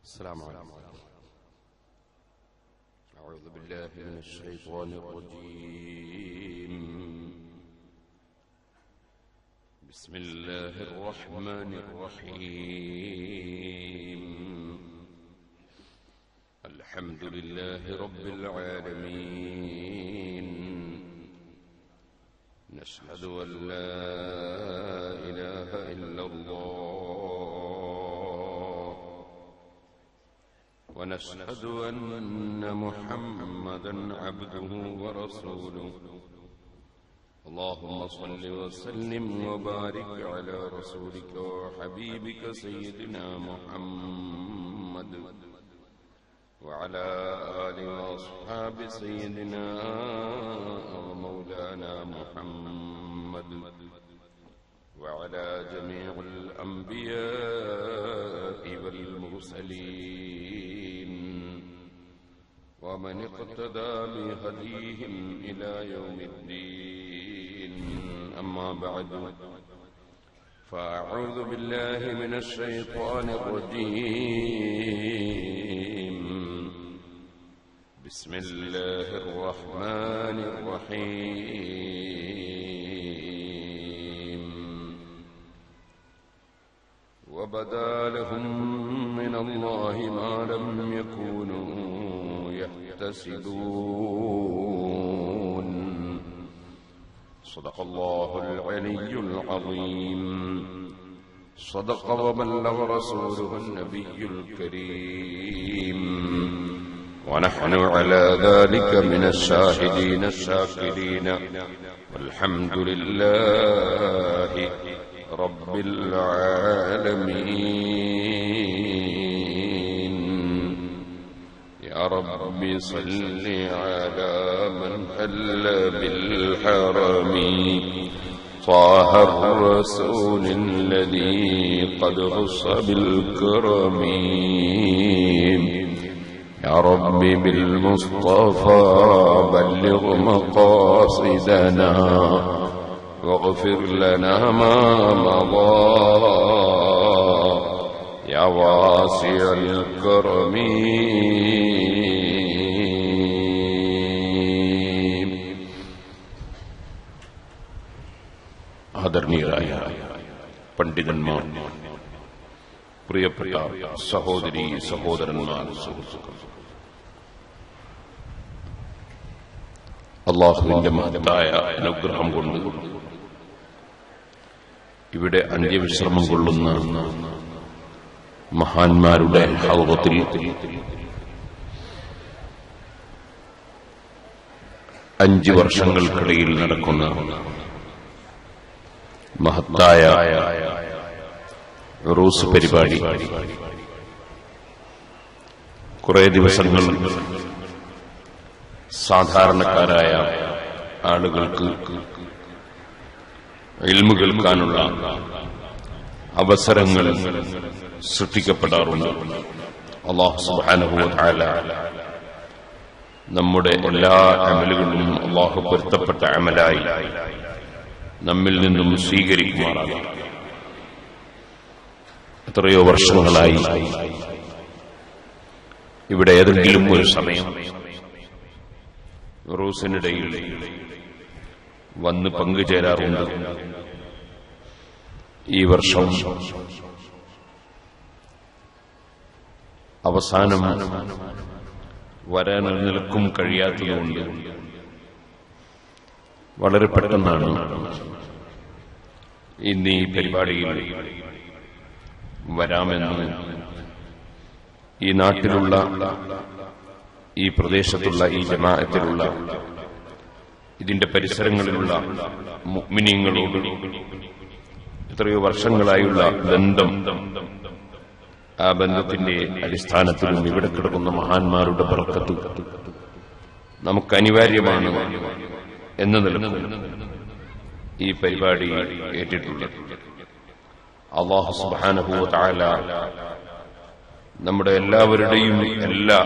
السلام عليكم. أعوذ بالله من الشيطان الرجيم. بسم الله الرحمن الرحيم. الحمد لله رب العالمين. نشهد أن لا إله إلا الله، ونشهد أن محمدا عبده ورسوله. اللهم صل وسلم وبارك على رسولك وحبيبك سيدنا محمد وعلى آل وأصحاب سيدنا ومولانا محمد وعلى جميع الأنبياء والمرسلين ومن اقتدى بهديهم إلى يوم الدين. أما بعد، فأعوذ بالله من الشيطان الرجيم. بسم الله الرحمن الرحيم. وبدا لهم من الله ما لم يكونوا يحتسبون. صدق الله العلي العظيم. صدق وبلغ رسوله النبي الكريم. ونحن على ذلك من الشاهدين الشاكرين، والحمد لله رب العالمين. يا رب صل على من حل بالحرم، طه الرسول الذي قد خص بالكرم. يا رب بالمصطفى بلغ مقاصدنا، واغفر لنا ما مضى يا واسع الكرم. ആദരണീയരായ പണ്ഡിതന്മാർ, പ്രിയപ്പെട്ട സഹോദരീ സഹോദരന്മാർ, സുഹൃത്തുക്കൾ, അല്ലാഹുവിന്റെ മഹത്തായ അനുഗ്രഹം കൊണ്ട് ഇവിടെ അന്ത്യവിശ്രമം കൊള്ളുന്ന മഹാന്മാരുടെ ഹൗളത്തിൽ 5 വർഷങ്ങൾക്കിടയിൽ നടക്കുന്ന മഹത്തായ ഉറൂസ് പരിപാടി കുറെ ദിവസങ്ങൾ സാധാരണക്കാരായ ആളുകൾക്ക് ഇൽമു കേൾക്കാനുള്ള അവസരങ്ങൾ സൃഷ്ടിക്കപ്പെടാറുണ്ട്. അല്ലാഹു സുബ്ഹാനഹു വ തആല നമ്മുടെ എല്ലാ അമലുകളും അല്ലാഹു പൊരുത്തപ്പെട്ട അമലായി നമ്മിൽ നിന്നും സ്വീകരിക്കുമാറാകട്ടെ. എത്രയോ വർഷങ്ങളായി ഇവിടെ ഏതെങ്കിലും ഒരു സമയം ഉറൂസിനിടയിൽ വന്ന് പങ്കുചേരാറുണ്ട്. ഈ വർഷം അവസാനം വരാൻ നിൽക്കും കഴിയാത്തതുകൊണ്ട് വളരെ പെട്ടെന്നാണ് ഇന്ന് ഈ പരിപാടിയിൽ വരാമെന്ന് ഈ നാട്ടിലുള്ള, ഈ പ്രദേശത്തുള്ള, ഈ ജമാഅത്തിലുള്ള, ഇതിന്റെ പരിസരങ്ങളിലുള്ള മുഅ്മിനീങ്ങളോട് എത്രയോ വർഷങ്ങളായുള്ള ബന്ധം, ആ ബന്ധത്തിന്റെ അടിസ്ഥാനത്തിലും ഇവിടെ കിടക്കുന്ന മഹാന്മാരുടെ ബർക്കത്ത് നമുക്ക് അനിവാര്യമാണ് എന്ന നിലയിൽ ഈ പരിപാടി ഏറ്റിട്ടുള്ളത്. അല്ലാഹു സുബ്ഹാനഹു വ തആല നമ്മുടെ എല്ലാവരുടെയും എല്ലാ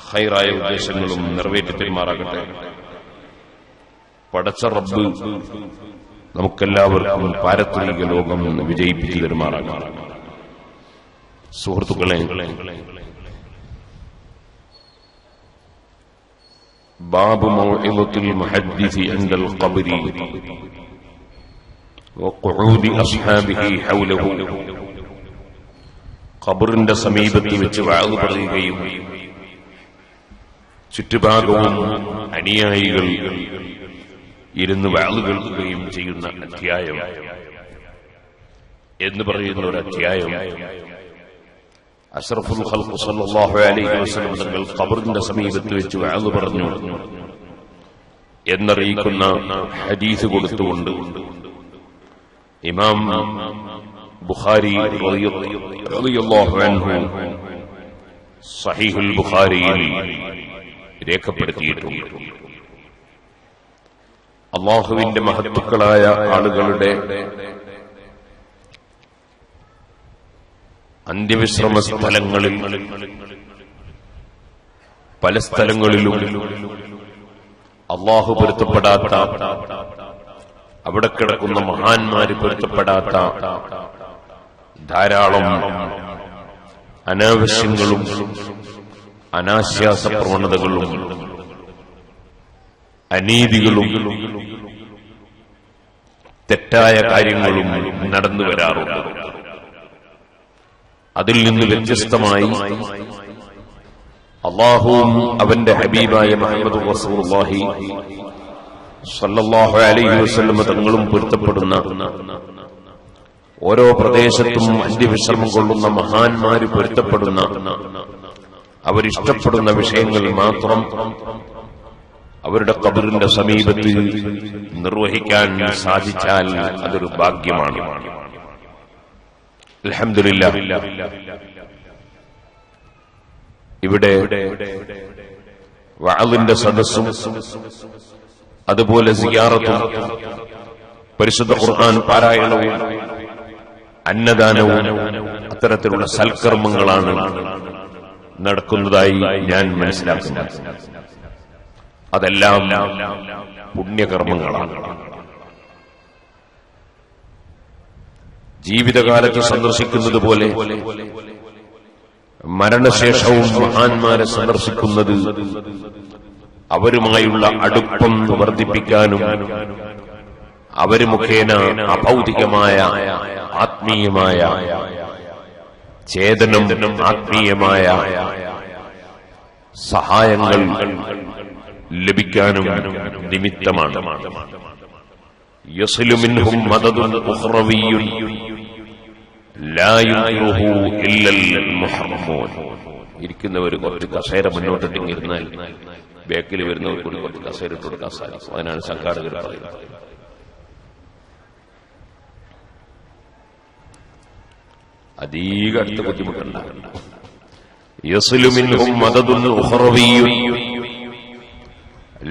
ഖൈറായ ഉദ്ദേശങ്ങളും നിറവേറ്റി തരുമാറാകട്ടെ. പടച്ച റബ്ബ് നമുക്കെല്ലാവർക്കും പാരത്രിക ലോകം വിജയിപ്പിച്ചു തരുമാറാകട്ടെ. സുഹൃത്തുക്കളെ, ബാബു മൗഇദത്തുൽ മുഹദ്ദിസി ഇൻദൽ ഖബ്രി വഖുഊദി അസ്ഹാബിഹി ഹൗലഹു. ഖബറിന്റെ സമീപത്ത് വെച്ച് വഅദ് പറയുകയും ചുറ്റുഭാഗവും അനുയായികൾ ഇരുന്ന് വഅദ് കേൾക്കുകയും ചെയ്യുന്ന അധ്യായം എന്ന് പറയുന്ന ഒരു അധ്യായം അഷ്റഫുൽ ഖൽഖ് സല്ലല്ലാഹു അലൈഹി വസല്ലം തങ്ങൾ ഖബറിന്റെ സമീപത്ത് വെച്ച് വഅദ് പറഞ്ഞു എന്നറിയിക്കുന്ന ഹദീസ് കൊടുത്തുകൊണ്ട് ഇമാം ബുഖാരി റളിയല്ലാഹു അൻഹു സഹീഹുൽ ബുഖാരിയിൽ രേഖപ്പെടുത്തിയിട്ടുണ്ട്. അല്ലാഹുവിന്റെ മഹത്തുക്കളായ ആളുകളുടെ അന്ത്യവിശ്രമ സ്ഥലങ്ങളിൽ പല സ്ഥലങ്ങളിലും അല്ലാഹു പൊരുത്തപ്പെടാത്ത, അവിടെ കിടക്കുന്ന മഹാന്മാര് പൊരുത്തപ്പെടാത്ത ധാരാളം അനാവശ്യങ്ങളും അനാശ്വാസ പ്രവണതകളും അനീതികളും തെറ്റായ കാര്യങ്ങളും നടന്നു വരാറുണ്ട്. അതിൽ നിന്ന് വ്യത്യസ്തമായി അല്ലാഹുവും അവന്റെ ഹബീബായ മുഹമ്മദ് റസൂലുള്ളാഹി സല്ലല്ലാഹു അലൈഹി വസല്ലം തങ്ങളും പൊരുത്തപ്പെടുന്ന, ഓരോ പ്രദേശത്തും അന്ത്യവിശ്രമം കൊള്ളുന്ന മഹാന്മാര് പൊരുത്തപ്പെടുന്ന, അവരിഷ്ടപ്പെടുന്ന വിഷയങ്ങൾ മാത്രം അവരുടെ ഖബറിന്റെ സമീപത്ത് നിർവഹിക്കാൻ സാധിച്ചാൽ അതൊരു ഭാഗ്യമാണ്. അൽഹംദുലില്ലാഹ്, ഇവിടെ വഅദിന്റെ സദസ്സും അതുപോലെ സിയാറത്തും പരിശുദ്ധ ഖുർആൻ പാരായണവും അന്നദാനവും അത്തരത്തിലുള്ള സൽക്കർമ്മങ്ങളാണ് നടക്കുന്നതായി ഞാൻ മനസ്സിലാക്കുന്നു. അതെല്ലാം പുണ്യകർമ്മങ്ങളാണ്. ജീവിതകാലത്ത് സന്ദർശിക്കുന്നത് പോലെ മരണശേഷവും മഹാന്മാരെ സന്ദർശിക്കുന്നത് അവരുമായുള്ള അടുപ്പം വർദ്ധിപ്പിക്കാനും അവര് മുഖേന അഭൗതികമായ ആത്മീയമായ ചേതനം, ആത്മീയമായ സഹായങ്ങൾ ലഭിക്കാനും നിമിത്തമാണ്. യസ്ലു മിൻഹും മദദുൻ ഉഖ്റവിയ്യുൻ ലാ യുൻകിറുഹു ഇല്ലൽ മുഹറമൂൻ. ഇരിക്കുന്നവർ കുറച്ച് കസേര മുന്നോട്ടിട്ടിരുന്നാൽ ബാക്കിൽ വരുന്നവർ കൂടി കുറച്ച് കസേര ഇട്ട് കൊടുക്കാൻ സാധിക്കും. അതിനാണ് സംഘാടകർ പറയുന്നത്. അധിക അടുത്ത ബുദ്ധിമുട്ടുണ്ടാകും. യസ്ലു മിൻഹും മദദുൻ ഉഖ്റവിയ്യുൻ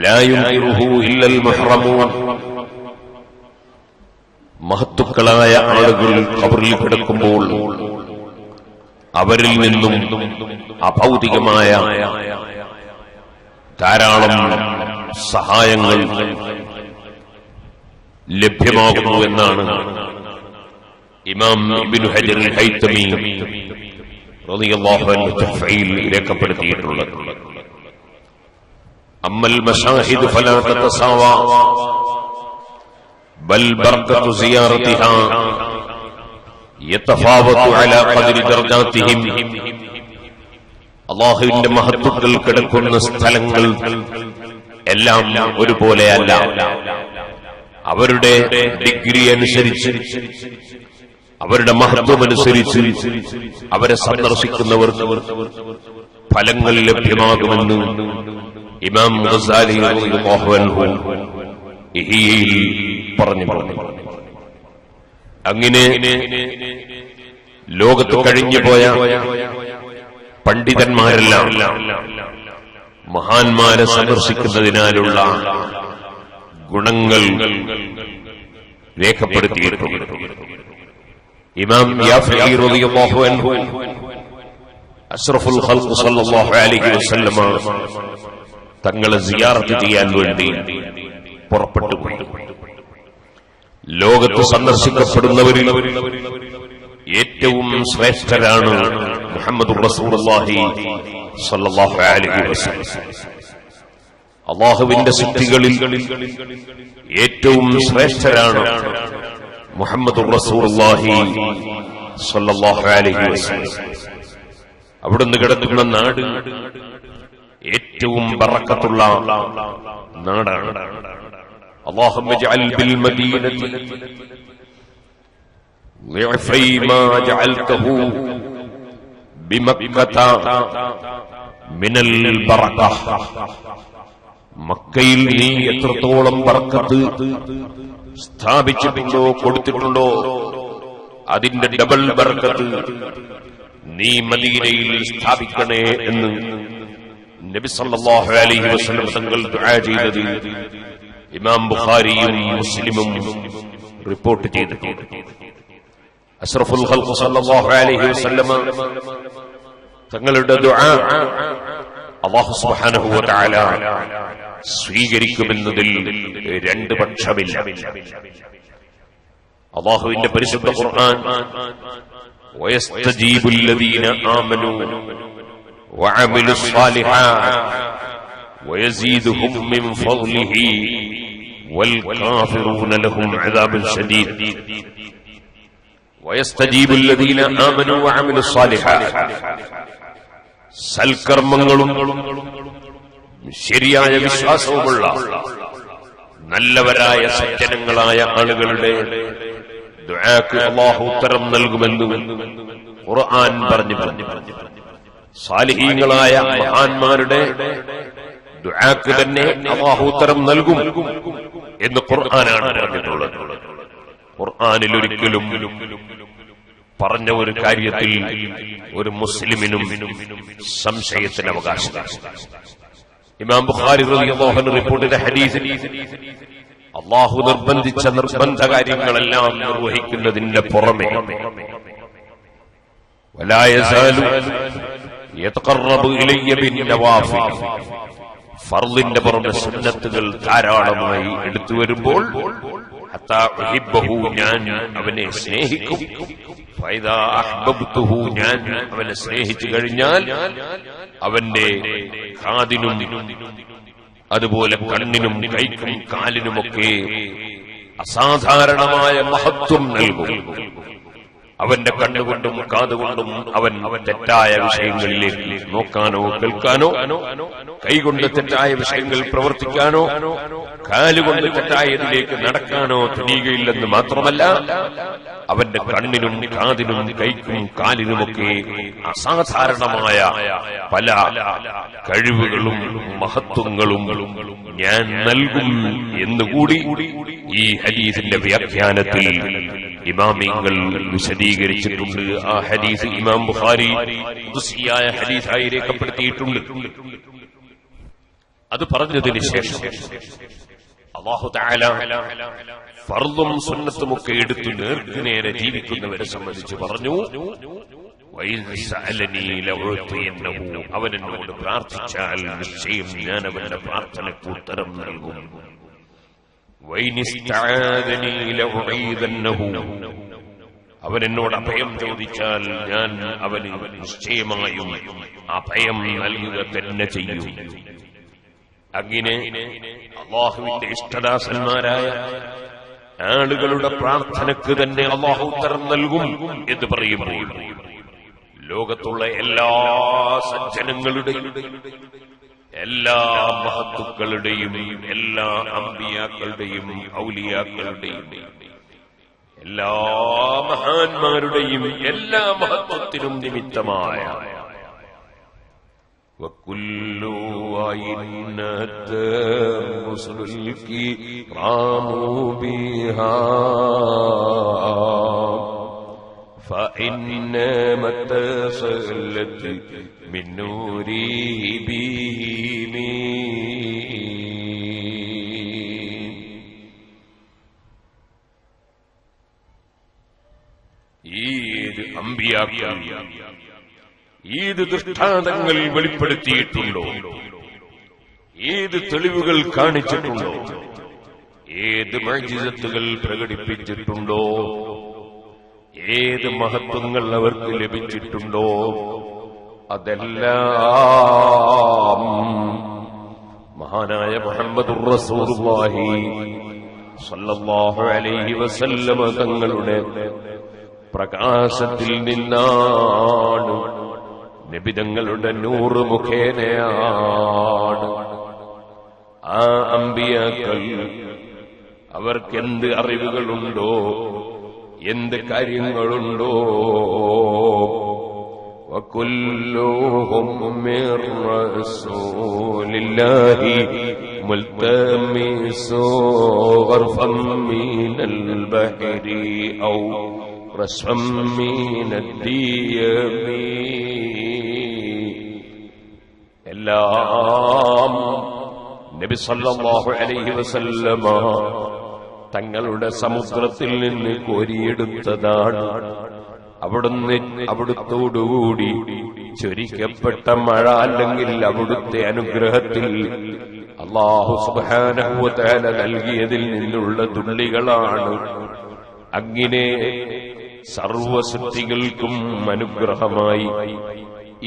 ലാ യുൻകിറുഹു ഇല്ലൽ മുഹറമൂൻ. മഹത്തുക്കളായ ആളുകൾ ഖബറിൽ കിടക്കുമ്പോൾ അവരിൽ നിന്നും അഭൗതികമായ ധാരാളം സഹായങ്ങൾ ലഭ്യമാകുന്നു എന്നാണ് ഇമാം ഇബ്നു ഹജർ അൽ ഹൈതമി റളിയല്ലാഹു അൻഹു തഫ്ഈൽ രേഖപ്പെടുത്തിയിട്ടുള്ളത്. അമ്മൽ മശാഹിദ് ഫലാ തതസാവാ ബൽ ബർക്കത്തു സിയാറതിഹാ യതഫാവതു അലാ ഖദ്രി ദർജാതിഹിം. അല്ലാഹുവിന്റെ മഹത്തുക്കൾ കിടക്കുന്ന സ്ഥലങ്ങൾ എല്ലാം ഒരുപോലെയല്ല. അവരുടെ ഡിഗ്രി അനുസരിച്ച്, അവരുടെ മഹത്വമനുസരിച്ച് അവരെ സന്ദർശിക്കുന്നവർക്ക് ഫലങ്ങൾ ലഭ്യമാകുമെന്ന് ഇമാം ഗസാലി റളിയല്ലാഹു അൻഹു ഇഹ്യയിൽ പറഞ്ഞു. അങ്ങനെ ലോകത്ത് കഴിഞ്ഞുപോയ പണ്ഡിതന്മാരെല്ലാം മഹാന്മാരെ സന്ദർശിക്കുന്നതിനാലുള്ള ഗുണങ്ങൾ രേഖപ്പെടുത്തിയിട്ടുണ്ട്. ഇമാം യാഫഈ റളിയല്ലാഹു അൻഹു അഷ്റഫുൽ ഖൽഖ് സല്ലല്ലാഹു അലൈഹി വസല്ലമ തങ്ങളെ സിയാറത്ത് ചെയ്യാൻ വേണ്ടി പുറപ്പെട്ടു. ലോകത്ത് സന്ദർശിക്കപ്പെടുന്നവരിൽ ഏറ്റവും ശ്രേഷ്ഠരാണ് മുഹമ്മദുർ റസൂലുള്ളാഹി സ്വല്ലല്ലാഹു അലൈഹി വസല്ലം. അല്ലാഹുവിന്റെ സൃഷ്ടികളിൽ ഏറ്റവും ശ്രേഷ്ഠരാണ് മുഹമ്മദുർ റസൂലുള്ളാഹി സ്വല്ലല്ലാഹു അലൈഹി വസല്ലം. അവിടുന്ന് കിടക്കുന്ന നാട് ഏറ്റവും ബറക്കത്തുള്ള നാടാണ്. അല്ലാഹുമ്മ ജഅൽ ബിൽ മദീനതി ളിഅഫൈ മാ ജഅൽതഹു ബിമക്കത മിനൽ ബറക. മക്കയിൽ നീ എത്രത്തോളം ബർക്കത്ത് സ്ഥാപിച്ചിട്ടുണ്ടോ, കൊടുത്തിട്ടുണ്ടോ, അതിന്റെ ഡബിൾ ബർക്കത്ത് നീ മദീനയിൽ സ്ഥാപിക്കണേ എന്ന് നബി സല്ലല്ലാഹു അലൈഹി വസല്ലം തങ്ങൾ ദുആ ചെയ്തത് ഇമാം ബുഖാരിയും മുസ്ലിമും റിപ്പോർട്ട് ചെയ്തിട്ടുണ്ട്. അഷ്റഫുൽ ഖൽഖ് സല്ലല്ലാഹു അലൈഹി വസല്ലം തങ്ങളുടെ ദുആ അല്ലാഹു സുബ്ഹാനഹു വ തആല സ്വീകരിക്കുമെന്നതിൽ രണ്ട് പക്ഷമില്ല. അല്ലാഹുവിന്റെ പരിശുദ്ധ ഖുർആൻ വയസ്തജീബുൽ ലദീന ആമനൂ വഅമിലുസ് സാലിഹാത്ത് വയസീദുഹും മിൻ ഫദ്ലിഹി വൽ കാഫിറൂന ലഹും അദാബുൻ ശദീദ്. വയസ്തജീബുൽ ലദീന ആമനൂ വഅമിലുസ് സാലിഹാത്ത്, സൽക്കർമ്മങ്ങളും ശരിയായ വിശ്വാസവുമുള്ള നല്ലവരായ സജ്ജനങ്ങളായ ആളുകളുടെ ദുആക്ക് അല്ലാഹു ഉത്തരം നൽകുമെന്ന് ഖുർആൻ പറഞ്ഞു. സാലിഹീങ്ങളായ മഹാന്മാരുടെ ദുആക്ക് തന്നെ അല്ലാഹു ഉത്തരം നൽകും എന്ന് ഖുർആനാണ് പറഞ്ഞിട്ടുള്ളത്. ഖുർആനിൽ ഒരിക്കലും പറഞ്ഞ ഒരു കാര്യത്തിൽ ഒരു മുസ്ലിമിനും സംശയത്തിന് അവകാശമില്ല. ഇമാം ബുഖാരി റളിയല്ലാഹു അൻഹു റിപ്പോർട്ട് ചെയ്ത ഹദീസിൽ അല്ലാഹു നിർബന്ധിച്ച നിർബന്ധ കാര്യങ്ങളെല്ലാം നിർവഹിക്കുന്നതിന്റെ പുറമെ വലാ യസാലു യതഖറബു ഇലയ്യ ബിന്നവാഫിൽ, ഫർളിന്റെ പുറമെ സുന്നത്തുകൾ ധാരാളമായി എടുത്തു വരുമ്പോൾ ഹത്താ ഉഹിബ്ബഹു, ഞാൻ അവനെ സ്നേഹിക്കും. ഫൈദാ അഹ്ബബ്തുഹു, ഞാൻ അവനെ സ്നേഹിച്ചു കഴിഞ്ഞാൽ അവന്റെ കാതിനും അതുപോലെ കണ്ണിനും കൈക്കും കാലിനുമൊക്കെ അസാധാരണമായ മഹത്വം നൽകും. അവന്റെ കണ്ണുകൊണ്ടും കാതുകൊണ്ടും അവൻ തെറ്റായ വിഷയങ്ങളിലേക്ക് നോക്കാനോ കേൾക്കാനോ, കൈകൊണ്ട് തെറ്റായ വിഷയങ്ങൾ പ്രവർത്തിക്കാനോ, കാലുകൊണ്ട് തെറ്റായതിലേക്ക് നടക്കാനോ തുനിയുകയില്ലെന്ന് മാത്രമല്ല, അവന്റെ കണ്ണിനും കാതിനും കൈക്കും കാലിനുമൊക്കെ അസാധാരണമായ പല കഴിവുകളും മഹത്വങ്ങളും ഞാൻ നൽകും എന്നുകൂടി ഈ ഹദീസിന്റെ വ്യാഖ്യാനത്തിൽ ഇമാമിങ്ങൾ വിശദീകരിച്ചിട്ടുണ്ട്. ആ ഹദീസ് ഇമാം ബുഖാരി ഖുദ്സിയായ ഹദീസായി രേഖപ്പെടുത്തിയിട്ടുണ്ട്. അത് പറഞ്ഞതിന് ശേഷം അല്ലാഹു തആല ഫർളും സുന്നത്തുമൊക്കെ എടുത്തു നേർക്കുനേരെ ജീവിക്കുന്നവരെ സംബന്ധിച്ച് പറഞ്ഞു, അവൻ എന്നോട് പ്രാർത്ഥിച്ചാൽ നിശ്ചയം ഞാൻ അവന്റെ പ്രാർത്ഥനയ്ക്ക് ഉത്തരം നൽകും. അവൻ എന്നോട് അഭയം ചോദിച്ചാൽ ഞാൻ അവന് നിശ്ചയമായും അഭയം നൽകുക തന്നെ ചെയ്യും. അങ്ങനെ അല്ലാഹുവിന്റെ ഇഷ്ടദാസന്മാരായ ആളുകളുടെ പ്രാർത്ഥനയ്ക്ക് തന്നെ അല്ലാഹു ഉത്തരം നൽകും എന്ന് പറയുമ്പോൾ ലോകത്തുള്ള എല്ലാ സജ്ജനങ്ങളുടെയും എല്ലാ മഹത്തുക്കളുടെയും എല്ലാ അമ്പിയാക്കളുടെയും ഔലിയാക്കളുടെയും എല്ലാ മഹാന്മാരുടെയും എല്ലാ മഹത്വത്തിനും നിമിത്തമായ വകുല്ലു വഇന്നത റസൂലുൽ കിറാമു ബിഹാ فإنما اتصلت من نوره بهم ഏത് അമ്പിയാക്കൾ ഏത് ദൃഷ്ടാന്തങ്ങൾ വെളിപ്പെടുത്തിയിട്ടുണ്ടോ, ഏത് തെളിവുകൾ കാണിച്ചിട്ടുണ്ടോ, ഏത് മുഅ്ജിസത്തുകൾ പ്രകടിപ്പിച്ചിട്ടുണ്ടോ, ഏത് മഹത്വങ്ങൾ അവർക്ക് ലഭിച്ചിട്ടുണ്ടോ അതെല്ലാം മഹാനായ മുഹമ്മദുർ റസൂലുള്ളാഹി സ്വല്ലല്ലാഹു അലൈഹി വസല്ലമ തങ്ങളുടെ പ്രകാശത്തിൽ നിന്നാണ്, നബിതങ്ങളുടെ നൂറ് മുഖേനയാണ്. ആ അമ്പിയാക്കൾ അവർക്കെന്ത് അറിവുകളുണ്ടോ, എന്ത് കാര്യങ്ങളുണ്ടോ, وكلهم من رسول الله ملتمس غرفا من البحر أو رسفا من الديم. എല്ലാം നബി സല്ലല്ലാഹു അലൈഹി വസല്ലമ തങ്ങളുടെ സമുദ്രത്തിൽ നിന്ന് കോരിയെടുത്തതാണ്. അവിടുത്തോടുകൂടി ചൊരിക്കപ്പെട്ട മഴ അല്ലെങ്കിൽ അവിടുത്തെ അനുഗ്രഹത്തിൽ അല്ലാഹു സുബ്ഹാനഹു വ തആല നൽകിയതിൽ നിന്നുള്ള തുള്ളികളാണ്. അങ്ങനെ സർവസൃഷ്ടികൾക്കും അനുഗ്രഹമായി.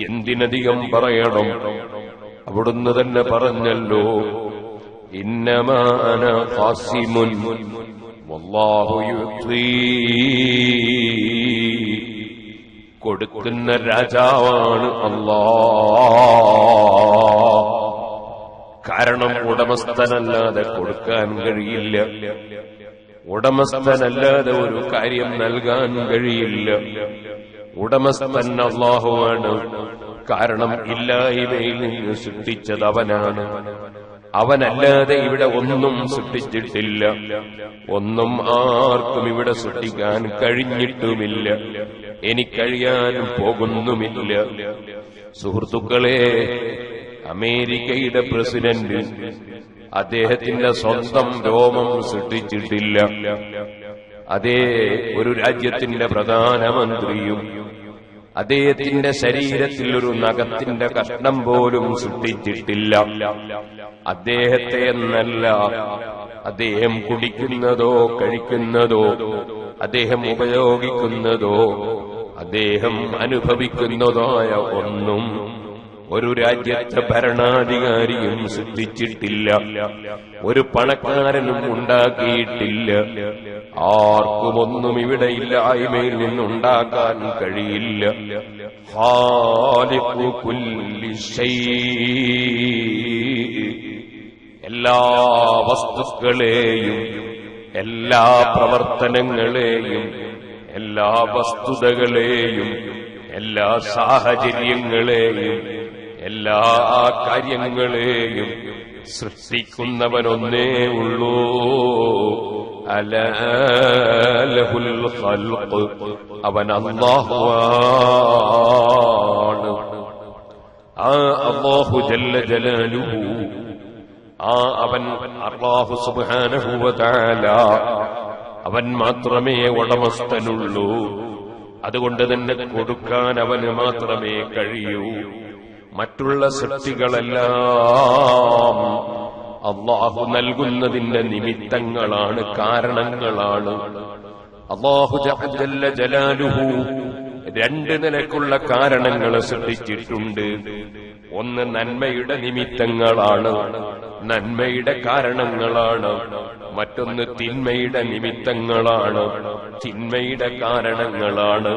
എന്തിനധികം പറയണം, അവിടുന്ന് തന്നെ പറഞ്ഞല്ലോ, ഇന്നമാ അന ഖാസിമുൻ വല്ലാഹു യുഅ്തി. കൊടുക്കുന്ന രാജാവാണ് അല്ലാഹ്. കാരണം ഉടമസ്ഥനല്ലാതെ കൊടുക്കാൻ കഴിയില്ല, ഉടമസ്ഥനല്ലാതെ ഒരു കാര്യം നൽകാൻ കഴിയില്ല. ഉടമസ്ഥൻ അല്ലാഹുവാണ്. കാരണം ഇല്ലായ്മയിൽ നിന്ന് സൃഷ്ടിച്ചത് അവനാണ്. അവനല്ലാതെ ഇവിടെ ഒന്നും സൃഷ്ടിച്ചിട്ടില്ല, ഒന്നും ആർക്കും ഇവിടെ സൃഷ്ടിക്കാൻ കഴിഞ്ഞിട്ടുമില്ല, ഇനി കഴിയാനും പോകുന്നുമില്ല. സുഹൃത്തുക്കളെ, അമേരിക്കയുടെ പ്രസിഡന്റ് അദ്ദേഹത്തിന്റെ സ്വന്തം രോമം സൃഷ്ടിച്ചിട്ടില്ല. അതേ ഒരു രാജ്യത്തിന്റെ പ്രധാനമന്ത്രിയും അദ്ദേഹത്തിന്റെ ശരീരത്തിൽ ഒരു നഖത്തിന്റെ കഷ്ണം പോലും സൃഷ്ടിച്ചിട്ടില്ല. അദ്ദേഹത്തെ എന്നല്ല, അദ്ദേഹം കുടിക്കുന്നതോ കഴിക്കുന്നതോ അദ്ദേഹം ഉപയോഗിക്കുന്നതോ അദ്ദേഹം അനുഭവിക്കുന്നതായ ഒന്നും ഒരു രാജ്യത്തെ ഭരണാധികാരിയും സൃഷ്ടിച്ചിട്ടില്ല, ഒരു പണക്കാരനും ഉണ്ടാക്കിയിട്ടില്ല. ആർക്കുമൊന്നും ഇവിടെ ഇല്ലായ്മയിൽ നിന്നുണ്ടാക്കാൻ കഴിയില്ല. ഖാലിഖു കുല്ലി ശൈഇ, എല്ലാ വസ്തുക്കളെയും എല്ലാ പ്രവർത്തനങ്ങളെയും എല്ലാ വസ്തുതകളെയും എല്ലാ സാഹചര്യങ്ങളെയും എല്ലാ കാര്യങ്ങളെയും സൃഷ്ടിക്കുന്നവനൊന്നേ ഉള്ളൂ. അലാ ലഹുൽ ഖൽഖ്, അവൻ അല്ലാഹുവാണ്. ആ അല്ലാഹു ജല്ല ജലാലുഹു, ആ അവൻ അല്ലാഹു സുബ്ഹാനഹു വ തആല, അവൻ മാത്രമേ ഉടമസ്ഥനുള്ളൂ. അതുകൊണ്ട് തന്നെ കൊടുക്കാൻ അവന് മാത്രമേ കഴിയൂ. മറ്റുള്ള സൃഷ്ടികളെല്ലാം അല്ലാഹു നൽകുന്നതിന്റെ നിമിത്തങ്ങളാണ്, കാരണങ്ങളാണ്. അല്ലാഹു ജല്ല ജലാലുഹു രണ്ട് നിലക്കുള്ള കാരണങ്ങൾ സൃഷ്ടിച്ചിട്ടുണ്ട്. ഒന്ന് നന്മയുടെ നിമിത്തങ്ങളാണ്, നന്മയുടെ കാരണങ്ങളാണ്. മറ്റൊന്ന് തിന്മയുടെ നിമിത്തങ്ങളാണ്, തിന്മയുടെ കാരണങ്ങളാണ്.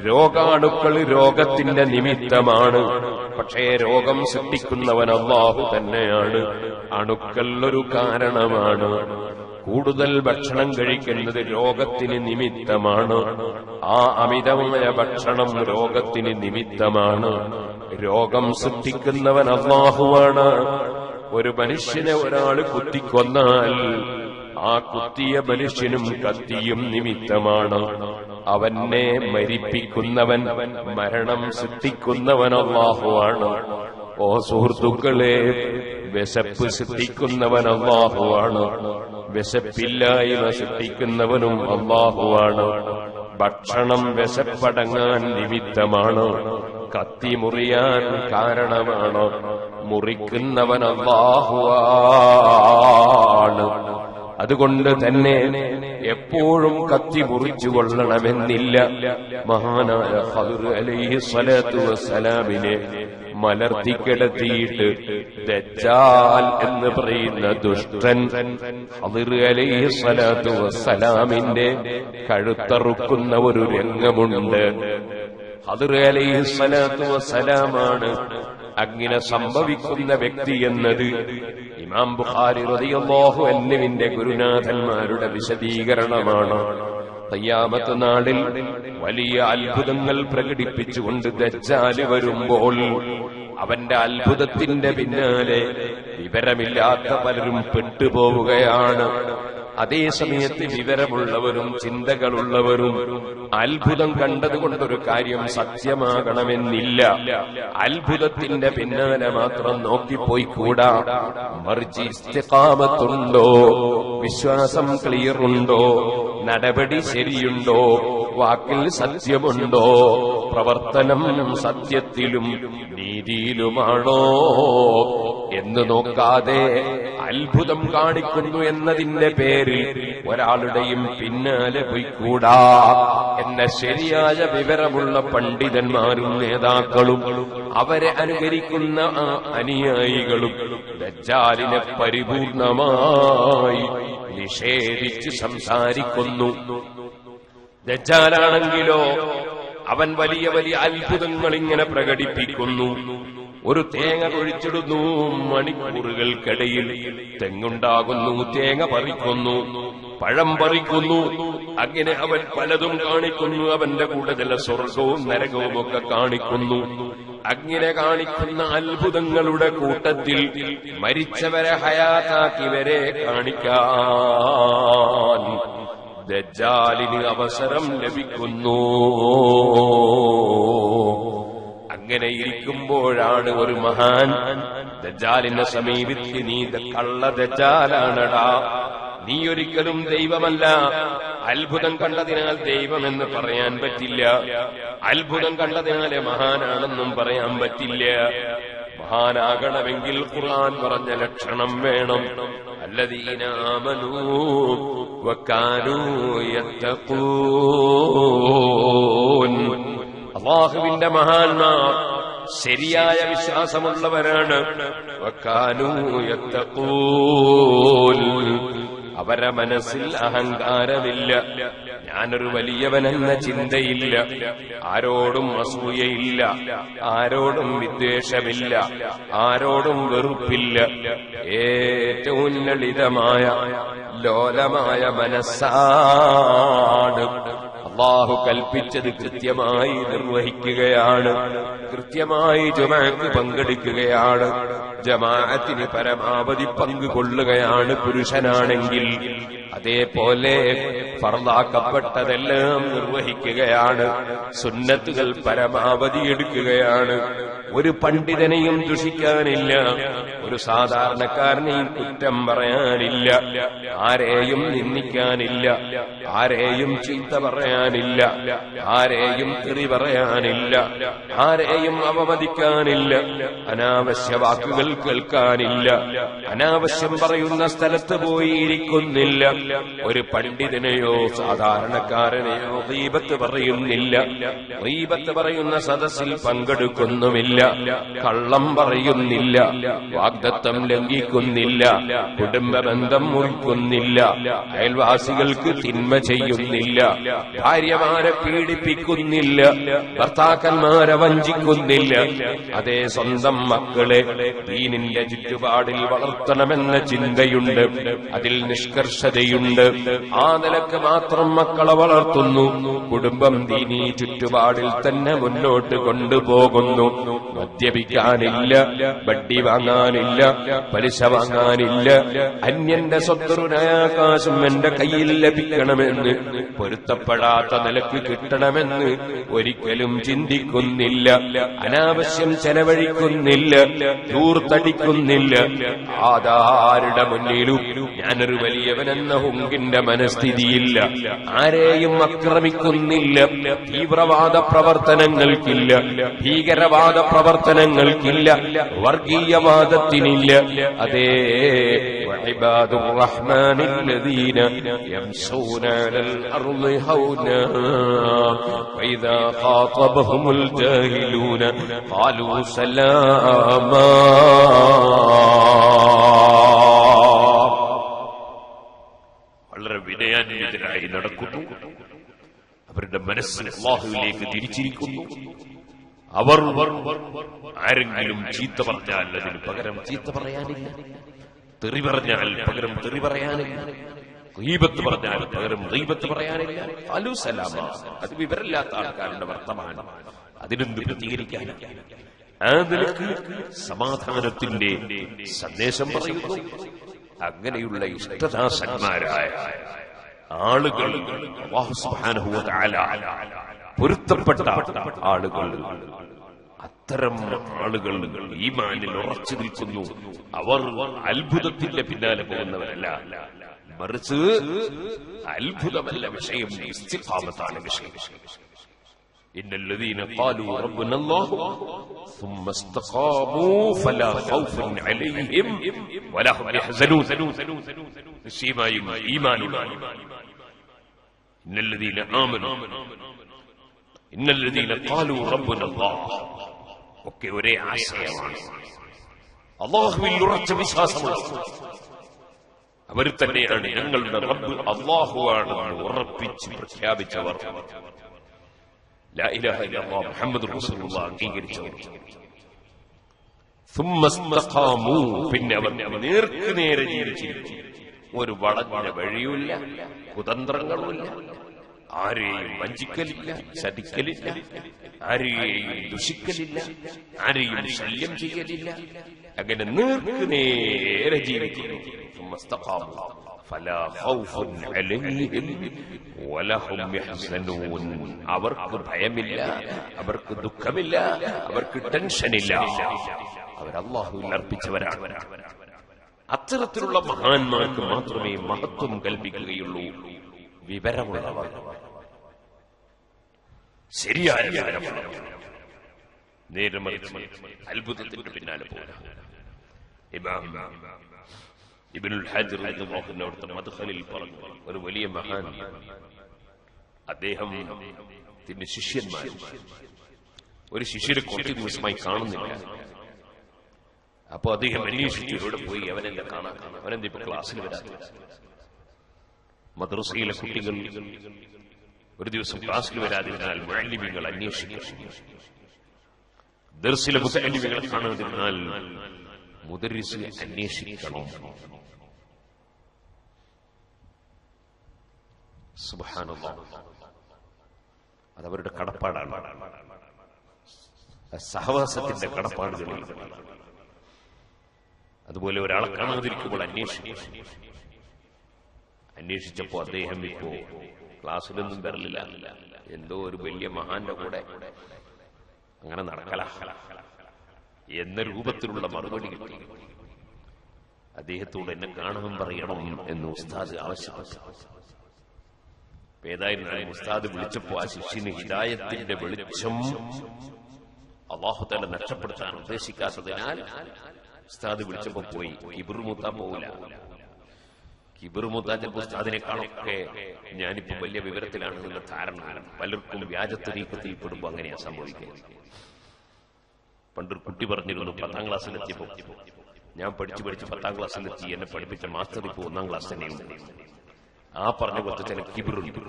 രോഗാണുക്കൾ രോഗത്തിന്റെ നിമിത്തമാണ്, പക്ഷേ രോഗം സൃഷ്ടിക്കുന്നവൻ അല്ലാഹു തന്നെയാണ്. അണുക്കൾ ഒരു കാരണമാണ്. കൂടുതൽ ഭക്ഷണം കഴിക്കുന്നത് രോഗത്തിന് നിമിത്തമാണ്. ആ അമിതമായ ഭക്ഷണം രോഗത്തിന് നിമിത്തമാണ്. രോഗം സൃഷ്ടിക്കുന്നവൻ അല്ലാഹുവാണ്. ഒരു മനുഷ്യനെ ഒരാൾ കുത്തിക്കൊന്നാൽ ആ കുത്തിയ മനുഷ്യനും കത്തിയും നിമിത്തമാണ്. അവനെ മരിപ്പിക്കുന്നവൻ, മരണം സൃഷ്ടിക്കുന്നവൻ അല്ലാഹുവാണ്. ഓ സുഹൃത്തുക്കളെ, വിശപ്പ് സൃഷ്ടിക്കുന്നവൻ അല്ലാഹുവാണ്. വിശപ്പില്ലായ്മ സൃഷ്ടിക്കുന്നവനും അല്ലാഹുവാണ്. ഭക്ഷണം വിശപ്പടങ്ങാൻ നിമിത്തമാണ്, കത്തി മുറിയാൻ കാരണമാണ്. മുറിക്കുന്നവൻ അല്ലാഹുവാണ്. അതുകൊണ്ട് തന്നെ എപ്പോഴും കത്തി മുറിച്ചു കൊള്ളണമെന്നില്ല. മഹാനായ ഖദർ അലൈഹിസ്സലാത്തു വസ്സലാമിനെ മലർത്തിക്കിടത്തിയിട്ട് ദജ്ജാൽ എന്ന് പറയുന്ന ദുഷ്ടൻ ഖദർ അലൈഹിസ്സലാത്തു വസ്സലാമിന്റെ കഴുത്തറുക്കുന്ന ഒരു രംഗമുണ്ട്. ഖദർ അലൈഹിസ്സലാത്തു വസ്സലാമാണ് അങ്ങനെ സംഭവിക്കുന്ന വ്യക്തി എന്നത് ഇമാം ബുഖാരി റളിയല്ലാഹു അൻഹുവിന്റെ ഗുരുനാഥന്മാരുടെ വിശദീകരണമാണ്. ഖിയാമത്ത് നാളിൽ വലിയ അത്ഭുതങ്ങൾ പ്രകടിപ്പിച്ചുകൊണ്ട് ദജ്ജാൽ വരുമ്പോൾ അവന്റെ അത്ഭുതത്തിന്റെ പിന്നാലെ വിവരമില്ലാത്ത പലരും പെട്ടുപോവുകയാണ്. അതേസമയത്ത് വിവരമുള്ളവരും ചിന്തകളുള്ളവരും അത്ഭുതം കണ്ടതുകൊണ്ടൊരു കാര്യം സത്യമാകണമെന്നില്ല. അത്ഭുതത്തിന്റെ പിന്നാലെ മാത്രം നോക്കിപ്പോയിക്കൂടാ. മറിച്ച് ഇസ്തിഖാമത്തുണ്ടോ, വിശ്വാസം ക്ലിയറുണ്ടോ, നടപടി ശരിയുണ്ടോ, വാക്കിൽ സത്യമുണ്ടോ, പ്രവർത്തനം സത്യത്തിലും നീതിയിലുമാണോ എന്ന് നോക്കാതെ അത്ഭുതം കാണിക്കുന്നു എന്നതിന്റെ പേരിൽ ഒരാളുടെയും പിന്നാലെ പോയിക്കൂടാ എന്ന ശരിയായ വിവരമുള്ള പണ്ഡിതന്മാരും നേതാക്കളും അവരെ അനുകരിക്കുന്ന അനുയായികളും ദജ്ജാലിനെ പരിപൂർണമായി നിഷേധിച്ച് സംസാരിക്കുന്നു. ദജ്ജാലാണെങ്കിലോ അവൻ വലിയ വലിയ അത്ഭുതങ്ങൾ ഇങ്ങനെ പ്രകടിപ്പിക്കുന്നു. ഒരു തേങ്ങ കൊഴിച്ചിടുന്നു, മണിക്കൂറുകൾക്കിടയിൽ തെങ്ങുണ്ടാകുന്നു, തേങ്ങ പറിക്കുന്നു, പഴം പറിക്കുന്നു. അങ്ങനെ അവൻ പലതും കാണിക്കുന്നു. അവന്റെ കൂടെ ചില സ്വർഗവും നരകവും ഒക്കെ കാണിക്കുന്നു. അങ്ങനെ കാണിക്കുന്ന അത്ഭുതങ്ങളുടെ കൂട്ടത്തിൽ മരിച്ചവരെ ഹയാത്താക്കിവരെ കാണിക്കാൻ ദജ്ജാലിന് അവസരം ലഭിക്കുന്നു. അങ്ങനെ ഇരിക്കുമ്പോഴാണ് ഒരു മഹാൻ ദജ്ജാലിനെ സമീപിച്ച്, നീ കള്ള ദജ്ജാലാണടാ, നീ ഒരിക്കലും ദൈവമല്ല. അത്ഭുതം കണ്ടതിനാൽ ദൈവമെന്ന് പറയാൻ പറ്റില്ല. അത്ഭുതം കണ്ടതിനാലെ മഹാനാണെന്നും പറയാൻ പറ്റില്ല. മഹാനാകണമെങ്കിൽ ഖുർആൻ പറഞ്ഞ ലക്ഷണം വേണം. അല്ലദീന ആമനൂ വകാനൂ യത്തഖൂൻ. അല്ലാഹുവിന്റെ മഹാന്മാർ ശരിയായ വിശ്വാസമുള്ളവരാണ്. വകാനൂ യത്തഖൂൻ. അവരെ മനസ്സിൽ അഹങ്കാരമില്ല, ഞാനൊരു വലിയവനെന്ന ചിന്തയില്ല, ആരോടും അസൂയയില്ല, ആരോടും വിദ്വേഷമില്ല, ആരോടും വെറുപ്പില്ല. ഏറ്റവും ലളിതമായ ലോലമായ മനസ്സാണ്. അല്ലാഹു കൽപ്പിച്ചത് കൃത്യമായി നിർവഹിക്കുകയാണ്. കൃത്യമായി ജമാഅത്ത് പങ്കെടുക്കുകയാണ്. ജമാഅത്തിന് പരമാവധി പങ്കുകൊള്ളുകയാണ് പുരുഷനാണെങ്കിൽ. അതേപോലെ ഫർളാക്കപ്പെട്ടതെല്ലാം നിർവഹിക്കുകയാണ്. സുന്നത്തുകൾ പരമാവധി എടുക്കുകയാണ്. ഒരു പണ്ഡിതനെയും ദുഷിക്കാനില്ല, ഒരു സാധാരണക്കാരനെയും കുറ്റം പറയാനില്ല, ആരെയും നിന്ദിക്കാനില്ല, ആരെയും ചീത്ത പറയാനില്ല, ആരെയും തെറി പറയാനില്ല, ആരെയും അവമതിക്കാനില്ല, അനാവശ്യ വാക്കുകൾ കേൾക്കാനില്ല, അനാവശ്യം പറയുന്ന സ്ഥലത്ത് പോയി ഇരിക്കുന്നില്ല. ഒരു പണ്ഡിതനെയോ സാധാരണക്കാരനെയോ ഗീബത്ത് പറയുന്നില്ല, ഗീബത്ത് പറയുന്ന സദസ്സിൽ പങ്കെടുക്കുന്നുമില്ല, കള്ളം പറയുന്നില്ല, വാഗ്ദത്തം ലംഘിക്കുന്നില്ല, കുടുംബബന്ധം മുറിക്കുന്നില്ല, അയൽവാസികൾക്ക് തിന്മ ചെയ്യുന്നില്ല, ഭാര്യമാരെ പീഡിപ്പിക്കുന്നില്ല, ഭർത്താക്കന്മാരെ വഞ്ചിക്കുന്നില്ല. അതേ സ്വന്തം മക്കളെ ദീനിന്റെ ചുറ്റുപാടിൽ വളർത്തണമെന്ന ചിന്തയുണ്ട്, അതിൽ നിഷ്കർഷതയുണ്ട്. ആ നിലക്ക് മാത്രം മക്കളെ വളർത്തുന്നു. കുടുംബം ദീനീ ചുറ്റുപാടിൽ തന്നെ മുന്നോട്ട് കൊണ്ടുപോകുന്നു. മദ്യപിക്കാനില്ല, വട്ടി വാങ്ങാനില്ല, പലിശ വാങ്ങാനില്ല, അന്യന്റെ സ്വത്തുരുനാകാശം എന്റെ കയ്യിൽ ലഭിക്കണമെന്ന്, പൊരുത്തപ്പെടാത്ത നിലക്ക് കിട്ടണമെന്ന് ഒരിക്കലും ചിന്തിക്കുന്നില്ല. അനാവശ്യം ചെലവഴിക്കുന്നില്ല, ദൂർത്തടിക്കുന്നില്ല. ആധാരുടെ മുന്നിലും ഞാനൊരു വലിയവനെന്ന ഹുങ്കിന്റെ മനസ്ഥിതിയില്ല. ആരെയും ആക്രമിക്കുന്നില്ല. തീവ്രവാദ പ്രവർത്തനങ്ങൾക്കില്ല, ഭീകരവാദ പ്രവർത്തനങ്ങൾക്കില്ല, വർഗീയവാദത്തിനില്ല. അതേ وعباد الرحمن الذين يمشون على الأرض هونا وإذا خاطبهم الجاهلون قالوا سلاما. വളരെ വിനയാന്വിതരായി നടക്കുന്നു. അവരുടെ മനസ്സ് അല്ലാഹുവിലേക്ക് തിരിച്ചിരിക്കുന്നു. അവർ ആരെങ്കിലും ചീത്ത പറഞ്ഞാൽ അതിന് പകരം ചീത്ത പറയാനില്ല, തെറി പറഞ്ഞാൽ പകരം തെറി പറയാനില്ല, ഗീബത്ത് പറഞ്ഞാൽ പകരം ഗീബത്ത് പറയാനില്ല. ഖാലൂ സലാമ, അത് വിവരമില്ലാത്ത ആൾക്കാരുടെ വർത്തമാനം, അതിനെന്ത് പ്രതികരിക്കാൻ? ആ നിലക്ക് സമാധാനത്തിന്റെ സന്ദേശം പറയുന്നു. അങ്ങനെയുള്ള ഇഷ്ടദാസന്മാരായ ആളുകൾ അല്ലാഹു സുബ്ഹാനഹു വ തആല പൊരുത്തപ്പെട്ട ആളുകൾ, അത്തരം ആളുകൾ ഈമാനിൽ ഉറച്ചു നിൽക്കുന്നു. അവർ അത്ഭുതത്തിന്റെ പിന്നാലെ പോകുന്നവരല്ല, മറിച്ച് അത്ഭുതമല്ല വിഷയം, ഇസ്തിഖാമത്താണ് വിഷയം. ഇന്നല്ലദീന ഖാലൂ റബ്ബുനല്ലാഹു ثم استقاموا فلا خوف عليهم ولا هم يحزنون. നിശ്ചയമായും ഈമാനുള്ള ഇന്നല്ലദീന ആമനൂ ഇന്നല്ലദീന ഖാലൂ റബ്ബുനല്ലാഹ് ഒക്കെ ഒരേ ആശയമാണ്. അല്ലാഹുവിൽ ഉറച്ച വിശ്വാസമുള്ള അവർ തന്നെയാണ് ഞങ്ങളുടെ റബ്ബ് അല്ലാഹുവാണെന്ന് ഉറപ്പിച്ച് പ്രഖ്യാപിച്ചവർ, ലാ ഇലാഹ ഇല്ലല്ലാഹ് മുഹമ്മദുർ റസൂലുള്ളാഹ് അംഗീകരിച്ചവർ. ثم استقاموا, പിന്നെ അവർ നേർക്കുനേരെ ജീവിച്ചിരിക്കും. ഒരു വളഞ്ഞ വഴിയുമില്ല, കുതന്ത്രങ്ങളുമില്ല, ആരെയും വഞ്ചിക്കലില്ല, ചതിക്കലില്ല, ആരെയും ദുഷിക്കലില്ല, ആരെയും ശല്യം ചെയ്യലില്ല. അങ്ങനെ നേർക്കുനേരെ ജീവിക്കുന്നു. ثم استقاموا فلا خوف عليهم ولا هم يحزنون. അവർക്ക് ഭയമില്ല, അവർക്ക് ദുഃഖമില്ല, അവർക്ക് ടെൻഷനില്ല. അവർ അല്ലാഹുവിൽ അർപ്പിച്ചവരാണ്. അത്തരത്തിലുള്ള മഹാന്മാർക്ക് മാത്രമേ മഹത്വം കൽപ്പിക്കുകയുള്ളൂ. വിവരമുള്ളവർ, ശരിയായ വിവരമുള്ളവർ, നേരെ മറിച്ച് അത്ഭുതത്തിന്റെ പിന്നാലെ പോകുക. ഇമാം ഇബ്നുൽ ഹജർ അവിടുത്തെ മദ്ഖലിൽ പറഞ്ഞു, ഒരു വലിയ മഹാൻ, അദ്ദേഹത്തിന്റെ ശിഷ്യന്മാർ ഒരു ശിഷ്യരെ കുറച്ച് ദിവസമായി കാണുന്നില്ല. അപ്പൊ അദ്ദേഹം അന്വേഷിച്ചു, ഇവിടെ പോയി അവനെല്ലാം കാണാൻ. അവനെന്തിപ്പോ ക്ലാസ്സിൽ വരാതെ? മദ്രസയിലെ കുട്ടികൾ ഒരു ദിവസം ക്ലാസ്സിൽ വരാതിരുന്നാൽ മുഅല്ലിമീങ്ങൾ അന്വേഷിക്കും. ദർസിലെ മുതഅല്ലിമീങ്ങളെ കാണാതിരുന്നാൽ മുദർരിസ് അന്വേഷിക്കണം. സുബ്ഹാനല്ലാഹ്, അതവരുടെ കടപ്പാടാണ്. സഹവാസത്തിന്റെ കടപ്പാടുകളിൽ അതുപോലെ ഒരാളെ കാണാതിരിക്കുമ്പോൾ അന്വേഷിച്ചപ്പോ അദ്ദേഹം ഇപ്പോ ക്ലാസ്സിലൊന്നും വരലില്ല, എന്തോ ഒരു വലിയ മഹാന്റെ കൂടെ അങ്ങനെ നടക്കല എന്ന രൂപത്തിലുള്ള മറുപടി കിട്ടി. അദ്ദേഹത്തോട് എന്നെ കാണാൻ പറയണം എന്ന് ഉസ്താദ് ആവശ്യപ്പെട്ടു. ഏതായിരുന്നാലും ഉസ്താദ് വിളിച്ചപ്പോ ആ ശിഷ്യന് ഹിദായത്തിന്റെ വെളിച്ചം അല്ലാഹു തആല നഷ്ടപ്പെടുത്താൻ ഉദ്ദേശിക്കാത്തതിനാൽ ഉസ്താദ് വിളിച്ചപ്പോ പോയി. കിബിർ മൂത്താൻ പോകില്ല. കിബിർ മൂത്താൻ ചിലപ്പോൾ ഉസ്താദിനെക്കാളൊക്കെ ഞാനിപ്പോ വലിയ വിവരത്തിലാണ് എന്നുള്ള ധാരണ. പലർക്കും വ്യാജത്തരീക്കത്തിൽ പെടുമ്പോ അങ്ങനെയാ സംഭവിക്കുന്നത്. പണ്ടൊരു കുട്ടി പറഞ്ഞിരുന്നു, 10ാം ക്ലാസ്സിലെത്തിയപ്പോ ഞാൻ പഠിച്ചു 10ാം ക്ലാസ്സിലെത്തി, എന്നെ പഠിപ്പിച്ച മാസ്റ്റർ ഇപ്പോ 1ാം ക്ലാസ് തന്നെയുണ്ട്. ആ പറഞ്ഞ കുറച്ച് ചില കിബിറുണ്ട്.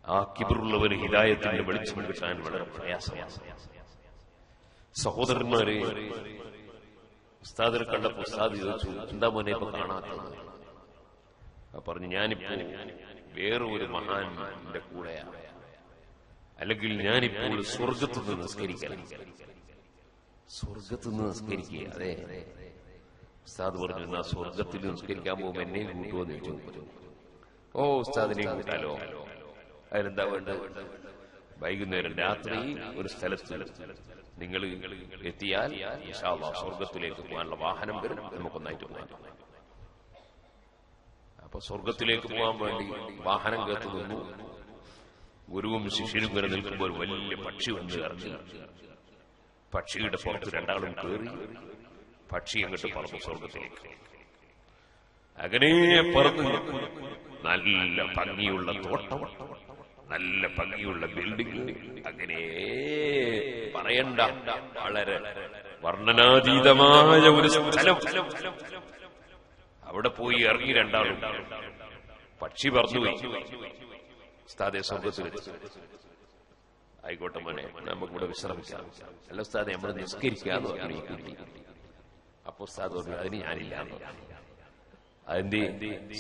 ആ കിബിറുള്ളവര് ഹിദായത്തിന്റെ വെളിച്ചം കിട്ടാൻ വളരെ പ്രയാസമാണ്. സഹോദരന്മാരെ, ഉസ്താദിനെ കണ്ടപ്പോ ഉസ്താദ് ചോദിച്ചു, എന്താ മോനെ ഇപ്പൊ കാണാത്തത്? പറഞ്ഞു, ഞാനിപ്പോ വേറെ ഒരു മഹാന്റെ കൂടെയാണ്, അല്ലെങ്കിൽ ഞാനിപ്പോൾ സ്വർഗത്തുനിന്ന് നിസ്കരിക്കണം. സ്വർഗത്തുനിന്ന് നിസ്കരിക്കുക? അതെ. ഉസ്താദ് പറഞ്ഞു, എന്നാ സ്വർഗത്തിൽ നിസ്കരിക്കാൻ പോകുമ്പോ എന്നെയും കൂട്ടുമെന്ന് ചോദിച്ചു. ഓ, ഉസ്താദിനെയും കൂട്ടാലോ. അതിലെന്താ വേണ്ടത്? വൈകുന്നേരം രാത്രി ഒരു സ്ഥലത്ത് നിങ്ങൾ എത്തിയാൽ ഇൻഷാ അല്ലാഹ് സ്വർഗത്തിലേക്ക് പോകാനുള്ള വാഹനം വരും, നമുക്കൊന്നായിട്ട് പോകാം. അപ്പൊ സ്വർഗത്തിലേക്ക് പോകാൻ വേണ്ടി വാഹനം കേട്ടു നിന്നു. ഗുരുവും ശിഷ്യനും വരെ നിൽക്കുമ്പോൾ വലിയ പക്ഷി വന്ന് ഇറങ്ങി. പക്ഷിയുടെ പുറത്ത് രണ്ടാളും കയറി. പക്ഷി അങ്ങോട്ട് പറന്നു സ്വർഗത്തിലേക്ക്. അങ്ങനെ പറന്ന് നല്ല ഭംഗിയുള്ള തോട്ടം, നല്ല ഭംഗിയുള്ള ബിൽഡിംഗ്, അങ്ങനെ പറയണ്ട വളരെ വർണ്ണനാതീതമായ ഒരു സ്ഥലം. അവിടെ പോയി ഇറങ്ങി രണ്ടാളും. പക്ഷി പറന്നുപോയി. ഉസ്താദെ സ്വർഗത്തിൽ ആയിക്കോട്ടെ മോനെ, നമുക്കിവിടെ വിശ്രമിക്കാം. അല്ല ഉസ്താദെ, നമ്മൾ നിസ്കരിക്കാന്ന് പറഞ്ഞു. അപ്പൊ ഉസ്താദ് പറഞ്ഞു അതിന് ഞാനില്ല. അതിന്റെ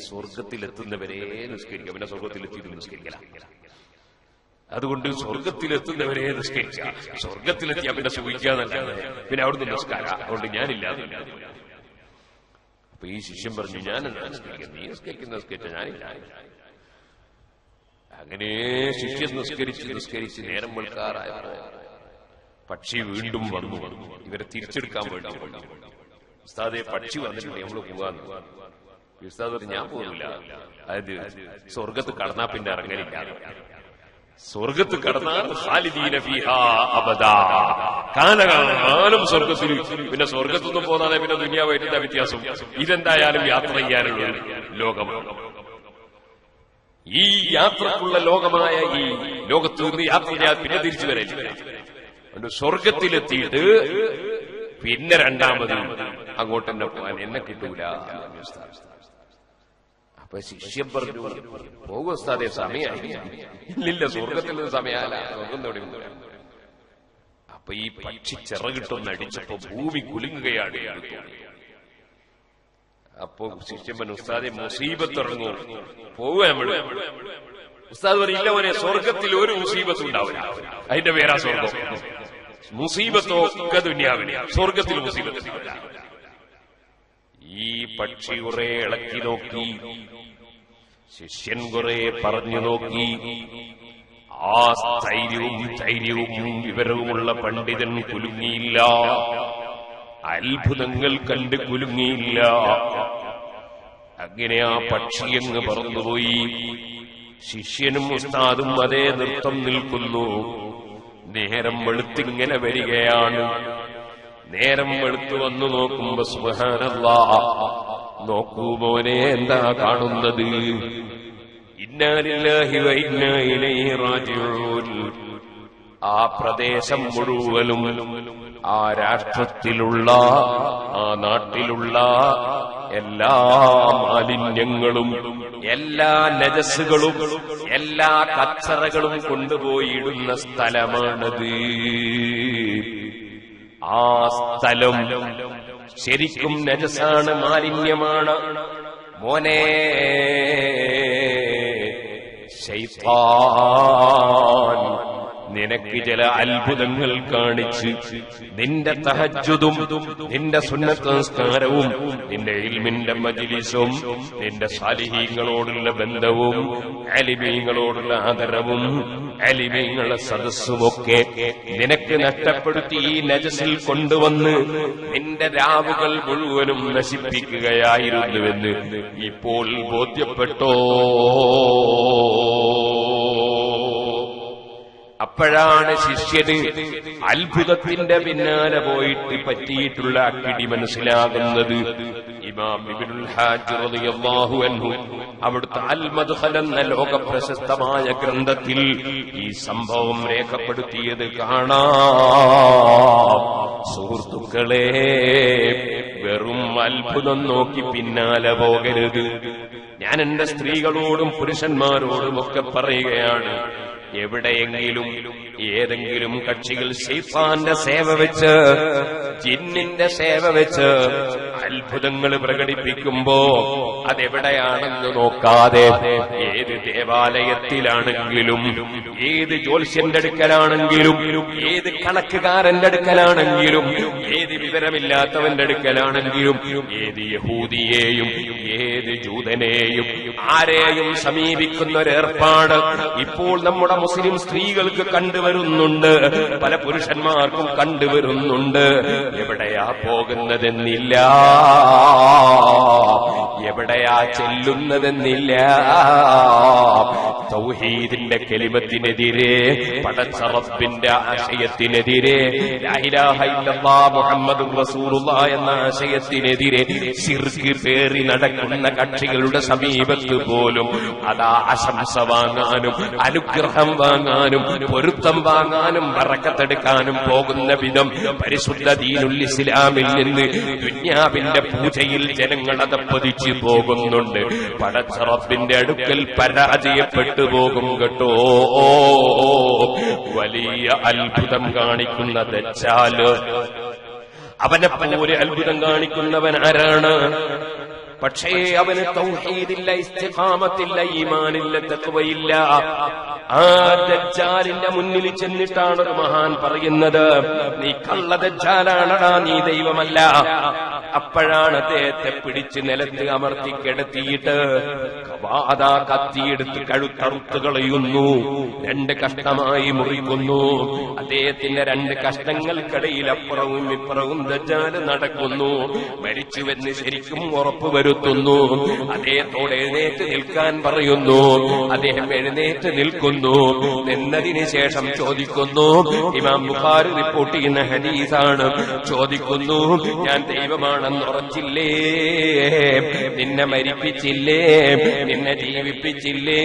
സ്വർഗത്തിലെത്തുന്നവരെ നിസ്കരിക്കാം, പിന്നെ സ്വർഗത്തിലെത്തിയിട്ട് നിസ്കരിക്കല. അതുകൊണ്ട് സ്വർഗത്തിലെത്തുന്നവരെ നിസ്കരിക്കാം, സ്വർഗത്തിലെത്തിയാ പിന്നെ സുഖിക്കാന്നല്ല, പിന്നെ അവിടുന്ന് നിസ്കാരം. അതുകൊണ്ട് ഞാനില്ല. അപ്പൊ ഈ ശിഷ്യൻ പറഞ്ഞു ഞാൻ നിസ്കരിക്കാം, നീ നിസ്കരിച്ച ഞാനില്ല. അങ്ങനെ ശിഷ്യൻ നിസ്കരിച്ച് നേരം വെളുക്കാറായപ്പോ പക്ഷി വീണ്ടും വന്നു. ഇവരെ തിരിച്ചെടുക്കാൻ വേണ്ടി ഉസ്താദെ പക്ഷി വന്നിട്ടുണ്ട്, നമ്മള് പോകാന്ന്. ഉസ്താദ് പറഞ്ഞു ഞാൻ പോകില്ല, അതായത് സ്വർഗത്ത് കടന്നാ പിന്നെ ഇറങ്ങലില്ല. സ്വർഗത്ത് കടന്നാൽ ഖാലിദീന ഫീഹാ അബദാ, കാലകാലം സ്വർഗത്തിൽ. പിന്നെ സ്വർഗത്തൊന്നും പോകാതെ പിന്നെ ദുനിയാവായിട്ട് വ്യത്യാസം. ഇതെന്തായാലും യാത്ര ചെയ്യാനുള്ള ലോകമാണ്. ഈ യാത്രക്കുള്ള ലോകമായ ഈ ലോകത്ത് നിന്ന് യാത്ര ചെയ്യാൻ പിന്നെ തിരിച്ചു വരില്ല. അതുകൊണ്ട് സ്വർഗത്തിലെത്തിയിട്ട് പിന്നെ രണ്ടാമത് അങ്ങോട്ട് തന്നെ പോകാൻ എന്നെ കിട്ടൂല. അപ്പൊ ശിഷ്യൻ പറഞ്ഞു പോകും ഉസ്താദേ, സമയമായി. ഇല്ലില്ല, സ്വർഗത്തിൽ നിന്ന് സമയമല്ല, സ്വർഗം തോടി. അപ്പൊ ഈ പക്ഷി ചിറകിട്ടൊന്ന് അടിച്ചപ്പോ ഭൂമി കുലുങ്ങുകയാണ്. അപ്പോ ശിഷ്യൻ ഉസ്താദെ മുസീബത്ത് ഇറങ്ങും, പോവുക നമ്മള്. ഉസ്താദ് പറയില്ല മോനെ, സ്വർഗത്തിൽ ഒരു മുസീബത്ത് ഉണ്ടാവില്ല, അതിന്റെ പേരാ സ്വർഗം. മുസീബത്തോ ഒക്കെ ദുനിയാവില്ല, സ്വർഗത്തിൽ മുസീബത്ത്. ഈ പക്ഷി കുറെ ഇളക്കി നോക്കി, ശിഷ്യൻ കുറെ പറഞ്ഞു നോക്കി. ആ സ്ഥൈര്യവും വിവരവുമുള്ള പണ്ഡിതൻ കുലുങ്ങിയില്ല, അത്ഭുതങ്ങൾ കണ്ട് കുലുങ്ങിയില്ല. അങ്ങനെ ആ പക്ഷിയങ്ങ് പറന്നുപോയി. ശിഷ്യനും ഉസ്താദും അതേ നൃത്തം നിൽക്കുന്നു. നേരം വെളുത്തിങ്ങനെ വരികയാണ്. നേരം വെളുത്തു വന്നു നോക്കുമ്പോ സുബ്ഹാനല്ലാഹ്, നോക്കൂ മോനെ, എന്താ കാണുന്നത്? ഇന്നാ ലില്ലാഹി വ ഇന്നാ ഇലൈഹി റാജിഊൻ. ആ പ്രദേശം മുഴുവനും, ആ രാഷ്ട്രത്തിലുള്ള, ആ നാട്ടിലുള്ള എല്ലാ മാലിന്യങ്ങളും, എല്ലാ നജസ്സുകളും, എല്ലാ കച്ചറകളും കൊണ്ടുപോയിടുന്ന സ്ഥലമാണത്. ആ സ്ഥലം ശരിക്കും നജസാണ്, മാലിന്യമാണ്. മോനെ, ശൈത്താൻ നിനക്ക് ചില അത്ഭുതങ്ങൾ കാണിച്ച് നിന്റെ തഹജ്ജുദും നിന്റെ സുന്നത്ത് നിസ്കാരവും നിന്റെ ഇൽമിന്റെ മജ്ലിസും നിന്റെ സാലിഹീങ്ങളോടുള്ള ബന്ധവും അലിമീങ്ങളോടുള്ള ആദരവും അലിമീങ്ങളുടെ സദസ്സുമൊക്കെ നിനക്ക് നഷ്ടപ്പെടുത്തി ഈ നജസിൽ കൊണ്ടുവന്ന് നിന്റെ രാവുകൾ മുഴുവനും നശിപ്പിക്കുകയായിരുന്നുവെന്ന് ഇപ്പോൾ ബോധ്യപ്പെട്ടോ? അപ്പോഴാണ് ശിഷ്യന് അത്ഭുതത്തിന്റെ പിന്നാലെ പോയിട്ട് പറ്റിയിട്ടുള്ള അക്കിടി മനസ്സിലാകുന്നത്. ഇമാം ഇബ്നുൽ ഹാജ് റളിയല്ലാഹു അൻഹു അവിടുത്തെ അൽ മദ്ഖൽ എന്ന ലോകപ്രശസ്തമായ ഗ്രന്ഥത്തിൽ ഈ സംഭവം രേഖപ്പെടുത്തിയത് കാണാം. സുഹൃത്തുക്കളെ, വെറും അത്ഭുതം നോക്കി പിന്നാലെ പോകരുത്. ഞാൻ എന്റെ സ്ത്രീകളോടും പുരുഷന്മാരോടും ഒക്കെ പറയുകയാണ്, എവിടെയെങ്കിലും ഏതെങ്കിലും കക്ഷികൾ ശൈത്താന്റെ സേവ വെച്ച്, ജിന്നിന്റെ സേവ വെച്ച് അത്ഭുതങ്ങൾ പ്രകടിപ്പിക്കുമ്പോ അതെവിടെയാണെന്ന് നോക്കാതെ, ഏത് ദേവാലയത്തിലാണെങ്കിലും, ഏത് ജ്യോത്സ്യന്റെ അടുക്കലാണെങ്കിലും, ഏത് കണക്കുകാരന്റെ അടുക്കലാണെങ്കിലും, ഏത് വിവരമില്ലാത്തവന്റെ അടുക്കലാണെങ്കിലും, ഏത് യഹൂദിയെയും ഏത് ജൂതനെയും ആരെയും സമീപിക്കുന്ന ഒരേർപ്പാട് ഇപ്പോൾ നമ്മുടെ മുസ്ലിം സ്ത്രീകൾക്ക് കണ്ടുവരുന്നുണ്ട്, പല പുരുഷന്മാർക്കും കണ്ടുവരുന്നുണ്ട്. എവിടെയാ പോകുന്നതെന്നില്ല, എവിടെയാ ചെല്ലുന്നതെന്നില്ല. തൗഹീദിന്റെ കലിമത്തിനെതിരെ, പടച്ച റബ്ബിന്റെ ആശയത്തിനെതിരെ, ലാ ഇലാഹ ഇല്ലല്ലാഹ് മുഹമ്മദുർ റസൂലുള്ളാഹ് എന്ന ആശയത്തിനെതിരെ ശിർക്ക് പേറി നടക്കുന്ന കക്ഷികളുടെ സമീപത്ത് പോലും അതാ ആശംസ വാങ്ങാനും അനുഗ്രഹം വാങ്ങാനും പൊരുത്തം വാങ്ങാനും ബറക്കത്തെടുക്കാനും പോകുന്ന വിധം പരിശുദ്ധ ദീനുൽ ഇസ്ലാമിൽ നിന്ന് ദുനിയാവിന്റെ പൂജയിൽ ജനങ്ങൾ അതപ്പതിച്ചു പോകുന്നുണ്ട്. പടച്ച റബ്ബിന്റെ അടുക്കൽ പരാജയപ്പെട്ടു പോകും കേട്ടോ. വലിയ അത്ഭുതം കാണിക്കുന്ന ദജ്ജാല്, അവനെ പോലെ അത്ഭുതം കാണിക്കുന്നവൻ ആരാണ്? പക്ഷേ അവന് തൗഹീദില്ല, ഇസ്തിഖാമത്തില്ല, ഈമാനില്ല, തഖ്വയില്ല. ആ ദജ്ജാലിന്റെ മുന്നിൽ ചെന്നിട്ടാണ് ഒരു മഹാൻ പറയുന്നത്, നീ കള്ള ദജ്ജാലാണടാ, നീ ദൈവമല്ല. അപ്പോഴാണ് അദ്ദേഹത്തെ പിടിച്ച് നിലത്ത് അമർത്തി കിടത്തിയിട്ട് അതാ കത്തിയെടുത്ത് കഴുത്തറുത്ത് കളയുന്നു, 2 കഷ്ണമായി മുറിക്കുന്നു. അദ്ദേഹത്തിന്റെ 2 കഷ്ണങ്ങൾക്കിടയിൽ അപ്പുറവും ഇപ്പുറവും ദജ്ജാല് നടക്കുന്നു. മരിച്ചുവെന്ന് ശരിക്കും ഉറപ്പ് വരുത്തുന്നു. അദ്ദേഹത്തോട് എഴുന്നേറ്റ് നിൽക്കാൻ പറയുന്നു. അദ്ദേഹം എഴുന്നേറ്റ് നിൽക്കുന്നു. എന്നതിന് ശേഷം ചോദിക്കുന്നു, ഇമാം ബുഖാരി റിപ്പോർട്ട് ചെയ്യുന്ന ഹദീസാണ്, ചോദിക്കുന്നു, ഞാൻ ദൈവമാണെന്ന് ഉറച്ചില്ലേ? നിന്നെ മരിപ്പിച്ചില്ലേ? നിന്നെ ജീവിപ്പിച്ചില്ലേ?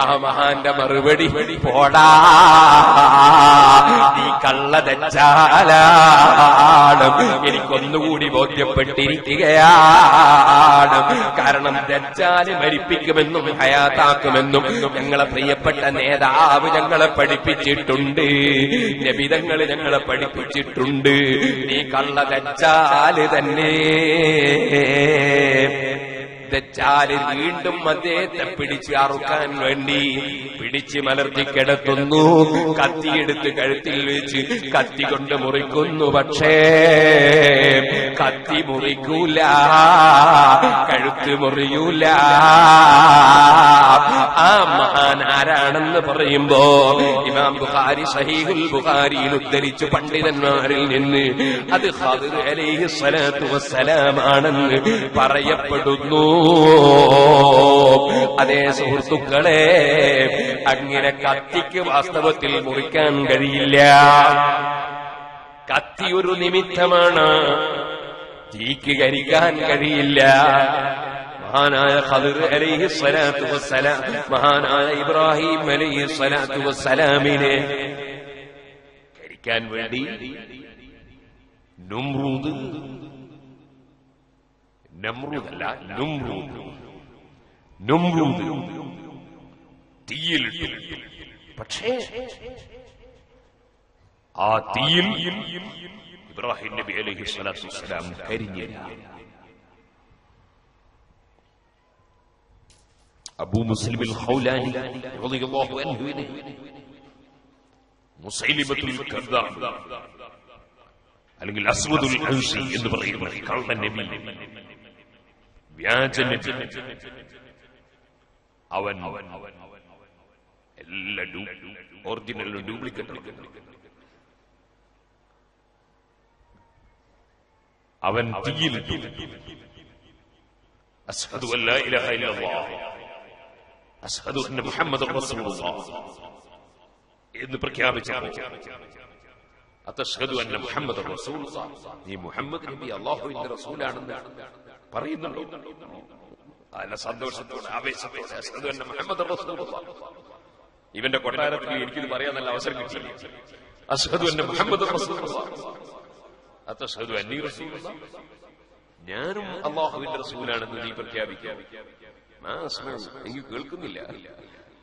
ആ മഹാന്റെ മറുപടി, പോടാ, നീ കള്ള ദജ്ജാലാണ്. എനിക്കൊന്നുകൂടി ബോധ്യപ്പെട്ടിരിക്കുകയാണ്. കാരണം ദജ്ജാല് മരിപ്പിക്കുമെന്നും ഹയാത്താക്കുമെന്നും ഞങ്ങളെ പ്രിയപ്പെട്ട നേതാവ് ഞങ്ങളെ പഠിപ്പിച്ചിട്ടുണ്ട്, നബിതങ്ങള് ഞങ്ങളെ പഠിപ്പിച്ചിട്ടുണ്ട്. നീ കള്ള ദജ്ജാല് തന്നെ. ദജ്ജാല് വീണ്ടും അദ്ദേഹത്തെ പിടിച്ച് അറുക്കാൻ വേണ്ടി പിടിച്ച് മലർത്തി കിടത്തുന്നു. കത്തിയെടുത്ത് കഴുത്തിൽ വെച്ച് കത്തി കൊണ്ട് മുറിക്കുന്നു. പക്ഷേ കത്തി മുറിക്കൂല, കഴുത്ത് മുറിയൂല. ആ മഹാൻ ആരാണെന്ന് പറയുമ്പോ ഇമാം ബുഖാരി സഹീഹുൽ ബുഖാരിയിൽ ഉദ്ധരിച്ചു പണ്ഡിതന്മാരിൽ നിന്ന് അത് ഖദർ അലൈഹിസ്സലാത്തു വസ്സലാം ആണെന്ന് പറയപ്പെടുന്നു. അതേ സുഹൃത്തുക്കളെ, അങ്ങനെ കത്തിക്ക് വാസ്തവത്തിൽ മുറിക്കാൻ കഴിയില്ല. കത്തി ഒരു നിമിത്തമാണ്, തീക്ക് കരിക്കാൻ കഴിയില്ല. മഹാനായ ഖദർ അലൈഹിസ്സലാത്തു വസ്സലാം, മഹാനായ ഇബ്രാഹിം അലൈഹിസ്സലാത്തു വസ്സലാമിനെ കരിക്കാൻ വേണ്ടി നമ്രൂദ് തീയിലിട്ടു. പക്ഷേ ആ തീയിൽ ഇബ്രാഹിം നബി അലൈഹിസ്സലാത്തു വസ്സലാം കരിഞ്ഞില്ല. അബൂ മുസ്ലിം ഖൗലാനി റളിയല്ലാഹു അൻഹു മുസൈലിമത്തുൽ കദ്ദാബ് അല്ലെങ്കിൽ അസ്വദുൽ അൻസി എന്ന് പറയുന്ന കള്ളൻ നബി, വ്യാജ നബി, അവൻ എല്ലാ ഒറിജിനലും ഡ്യൂപ്ലിക്കേറ്റ് അവൻ തീയിലിട്ടു. അശ്ഹദു അല്ലാ ഇലാഹ ഇല്ലല്ലാഹ് അശ്ഹദു അന്ന മുഹമ്മദൻ റസൂലുള്ളാഹ് എന്ന് പ്രഖ്യാപിച്ചു. അത്അശ്ഹദു അന്ന മുഹമ്മദൻ റസൂലുള്ളാഹ്, നീ മുഹമ്മദ് നബി അല്ലാഹുവിന്റെ റസൂലാണെന്ന് പറയുന്നുണ്ടോ? അല്ല, സന്തോഷത്തോടെ ആവേശത്തോടെ അശ്ഹദു അന്ന മുഹമ്മദൻ റസൂലുള്ളാഹ്. ഇവന്റെ കൊട്ടാരത്തിൽ എനിക്കിത് പറയാൻ നല്ല അവസരം കിട്ടിയില്ല. അശ്ഹദു അന്ന മുഹമ്മദൻ റസൂലുള്ളാഹ്, അത്അശ്ഹദു അന്നീ റസൂലുള്ളാഹ്, ഞാനും അല്ലാഹുവിന്റെ റസൂലാണെന്ന് നീ പ്രഖ്യാപിക്കാം. എനിക്ക് കേൾക്കുന്നില്ല.